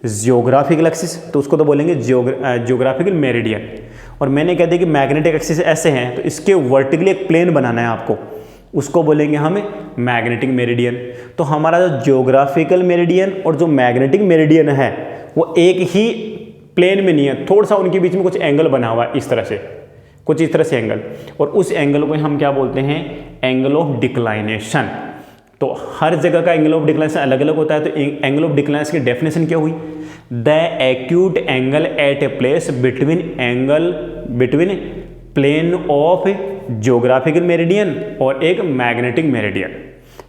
geographical axis, तो उसको तो बोलेंगे जियोग्राफिकल मेरिडियन। और मैंने कह दिया कि मैग्नेटिक एक्सिस ऐसे हैं तो इसके वर्टिकली एक प्लेन बनाना है आपको, उसको बोलेंगे हम मैग्नेटिक मेरिडियन। तो हमारा जो जियोग्राफिकल मेरिडियन और जो मैग्नेटिक मेरिडियन है वो एक ही प्लेन में नहीं है, थोड़ा सा उनके बीच में कुछ एंगल बना हुआ है, इस तरह से कुछ इस तरह से एंगल, और उस एंगल को हम क्या बोलते हैं, एंगल ऑफ डिक्लाइनेशन। तो हर जगह का एंगल ऑफ डिक्लाइनेशन अलग अलग होता है। तो एंगल ऑफ डिक्लाइनेशन की डेफिनेशन क्या हुई, the acute angle at a place between plane of geographical meridian और एक मैग्नेटिक मेरिडियन।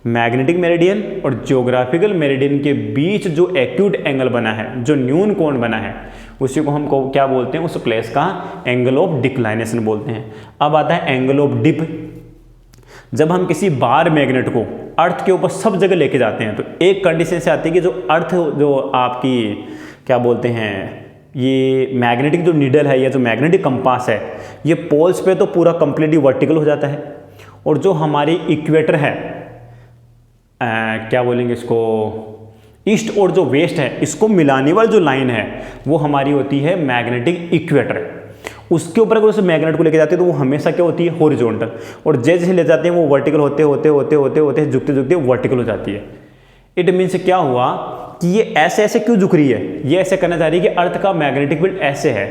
मैग्नेटिक मेरिडियन और जियोग्राफिकल मेरिडियन के बीच जो एक्यूट एंगल बना है, जो न्यून कोण बना है, उसी को हम क्या बोलते हैं, उस प्लेस का एंगल ऑफ डिक्लाइनेशन बोलते हैं। अब आता है एंगल ऑफ डिप। जब हम किसी बार मैग्नेट को अर्थ के ऊपर सब जगह लेके जाते हैं तो एक कंडीशन से आती है कि जो अर्थ जो आपकी क्या बोलते हैं, ये मैग्नेटिक जो नीडल है या जो मैग्नेटिक कंपास है, ये पोल्स पे तो पूरा कंप्लीटली वर्टिकल हो जाता है, और जो हमारी इक्वेटर है क्या बोलेंगे इसको, ईस्ट और जो वेस्ट है, इसको मिलाने वाली जो लाइन है वो हमारी होती है मैग्नेटिक इक्वेटर। उसके ऊपर अगर उस मैग्नेट को लेके जाते हैं तो वो हमेशा क्या होती है, हॉरिजॉन्टल, और जैसे जैसे ले जाते हैं वो वर्टिकल होते होते होते होते होते झुकते झुकते वर्टिकल हो जाती है। इट मीन्स क्या हुआ कि ये ऐसे ऐसे क्यों झुक रही है, ये ऐसे करना चाह रही है कि अर्थ का मैग्नेटिक फील्ड ऐसे है,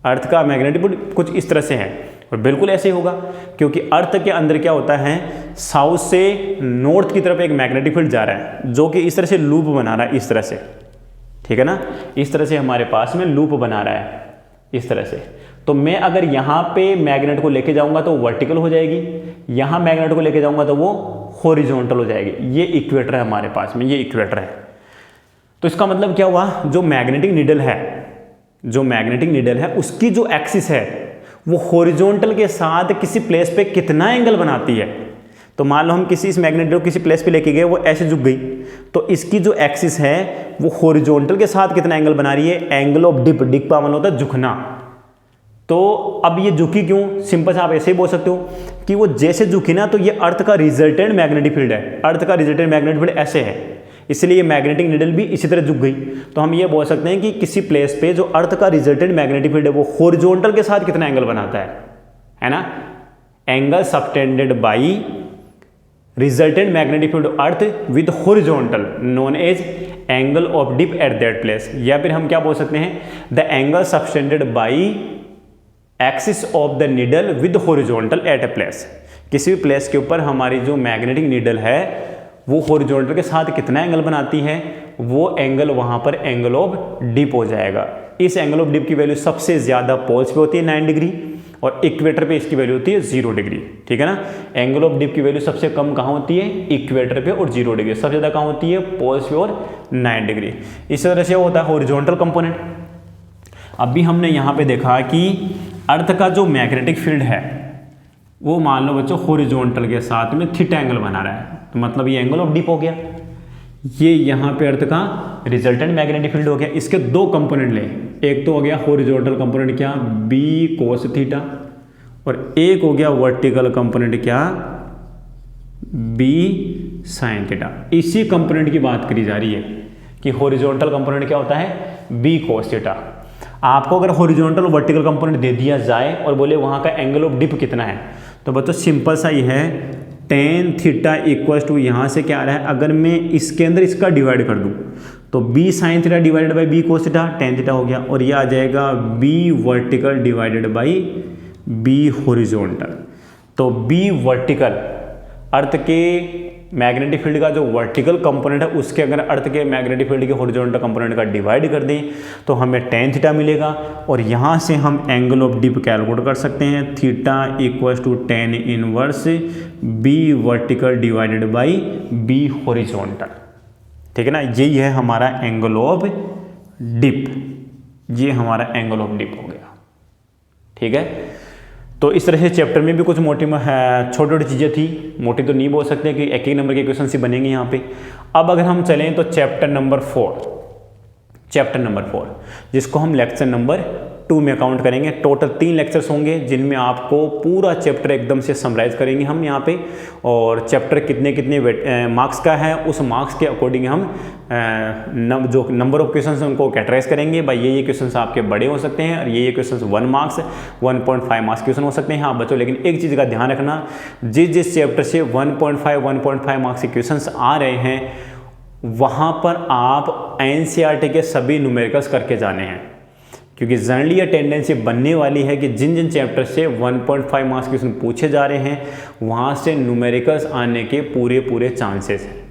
अर्थ का मैग्नेटिक फील्ड कुछ इस तरह से है, और बिल्कुल ऐसे ही होगा क्योंकि अर्थ के अंदर क्या होता है, साउथ से नॉर्थ की तरफ एक मैग्नेटिक फील्ड जा रहा है जो कि इस तरह से लूप बना रहा है, इस तरह से, ठीक है ना, इस तरह से हमारे पास में लूप बना रहा है इस तरह से। तो मैं अगर यहाँ पे मैग्नेट को लेके जाऊंगा तो वर्टिकल हो जाएगी, यहाँ मैग्नेट को लेके जाऊंगा तो वो हॉरिजॉन्टल हो जाएगी। ये इक्वेटर है हमारे पास में, ये इक्वेटर है। तो इसका मतलब क्या हुआ, जो मैग्नेटिक नीडल है, जो मैग्नेटिक नीडल है उसकी जो एक्सिस है वो हॉरिजॉन्टल के साथ किसी प्लेस पे कितना एंगल बनाती है। तो मान लो हम किसी इस मैग्नेट को किसी प्लेस पे लेके गए, वो ऐसे झुक गई, तो इसकी जो एक्सिस है वो हॉरिजॉन्टल के साथ कितना एंगल बना रही है, एंगल ऑफ डिप। डिप का मतलब होता है झुकना। तो अब ये झुकी क्यों, सिंपल से आप ऐसे ही बोल सकते हो कि वो जैसे झुकी ना, तो ये अर्थ का रिजल्टेंट मैग्नेटिक फील्ड है, अर्थ का रिजल्टेंट मैग्नेटिक फील्ड ऐसे है, इसलिए मैग्नेटिक नीडल भी इसी तरह झुक गई। तो हम ये बोल सकते हैं कि किसी प्लेस पे जो अर्थ का रिजल्टेंट मैग्नेटिक फील्ड है वो हॉरिजॉन्टल के साथ कितना एंगल बनाता है ना, angle subtended by resultant magnetic field of earth with horizontal known as angle of dip at that place. या फिर हम क्या बोल सकते हैं, the angle subtended by axis of the needle with horizontal at a place. किसी भी place के ऊपर हमारी जो मैग्नेटिक नीडल है वो हॉरिजॉन्टल के साथ कितना एंगल बनाती है, वो एंगल वहाँ पर एंगल ऑफ डिप हो जाएगा। इस एंगल ऑफ डिप की वैल्यू सबसे ज़्यादा पोल्स पे होती है 9 डिग्री और इक्वेटर पे इसकी वैल्यू होती है 0 डिग्री। ठीक है ना, एंगल ऑफ डिप की वैल्यू सबसे कम कहाँ होती है, इक्वेटर पे और 0 डिग्री, सबसे ज़्यादा कहाँ होती है, पोल्स पे और 9 डिग्री। इस तरह से होता है हॉरिजॉन्टल कंपोनेंट। अभी हमने यहाँ पे देखा कि अर्थ का जो मैग्नेटिक फील्ड है वो मान लो बच्चों हॉरिजॉन्टल के साथ में थीटा एंगल बना रहा है, तो मतलब ये एंगल ऑफ डिप हो गया। ये यहाँ पे अर्थ का रिजल्टेंट मैग्नेटिक फील्ड हो गया। इसके दो कंपोनेंट ले, एक तो हो गया हॉरिजॉन्टल कंपोनेंट क्या, बी कोस थीटा, और एक हो गया वर्टिकल कंपोनेंट क्या, बी साइन थीटा। इसी कंपोनेंट की बात करी जा रही है कि हॉरिजॉन्टल कंपोनेंट क्या होता है, बी कोस थीटा। आपको अगर हॉरिजॉन्टल वर्टिकल कंपोनेंट दे दिया जाए और बोले वहाँ का एंगल ऑफ डिप कितना है, तो बच्चों सिंपल सा ये है टेन थीटा इक्वल टू यहाँ से क्या आ रहा है, अगर मैं इसके अंदर इसका डिवाइड कर दूँ तो B sine theta divided by B cos theta, tan theta हो गया, और ये आ जाएगा B vertical divided by B horizontal. तो बी वर्टिकल अर्थ के मैग्नेटिक फील्ड का जो वर्टिकल कंपोनेंट है उसके अगर अर्थ के मैग्नेटिक फील्ड के हॉरिजॉन्टल कंपोनेंट का डिवाइड कर दें तो हमें टेन थीटा मिलेगा, और यहाँ से हम एंगल ऑफ डिप कैलकुलेट कर सकते हैं, theta equal to tan inverse B vertical divided by B horizontal. ठीक है ना, यही है हमारा एंगल ऑफ डिप, ये हमारा एंगल ऑफ डिप हो गया। ठीक है, तो इस तरह से चैप्टर में भी कुछ मोटी छोटी छोटी चीज़ें थी, मोटी तो नहीं बोल सकते कि एक एक नंबर के क्वेश्चन ही बनेंगे यहाँ पे। अब अगर हम चलें तो चैप्टर नंबर 4 जिसको हम लेक्चर नंबर 2 में काउंट करेंगे। टोटल 3 लेक्चर्स होंगे जिनमें आपको पूरा चैप्टर एकदम से समराइज करेंगे हम यहाँ पे, और चैप्टर कितने कितने मार्क्स का है उस मार्क्स के अकॉर्डिंग हम जो नंबर ऑफ क्वेश्चंस हैं उनको कैटेगराइज करेंगे। भाई ये क्वेश्चंस आपके बड़े हो सकते हैं और ये क्वेश्चंस 1 मार्क्स 1.5 मार्क्स क्वेश्चन हो सकते हैं। हाँ बच्चों, लेकिन एक चीज़ का ध्यान रखना, जिस चैप्टर से 1.5 मार्क्स के क्वेश्चंस आ रहे हैं वहाँ पर आप NCERT के सभी न्यूमेरिकल्स करके जाने हैं, क्योंकि जनरली ये टेंडेंसी बनने वाली है कि जिन जिन चैप्टर से 1.5 मार्क्स क्वेश्चन पूछे जा रहे हैं वहाँ से न्यूमेरिकल्स आने के पूरे चांसेस हैं।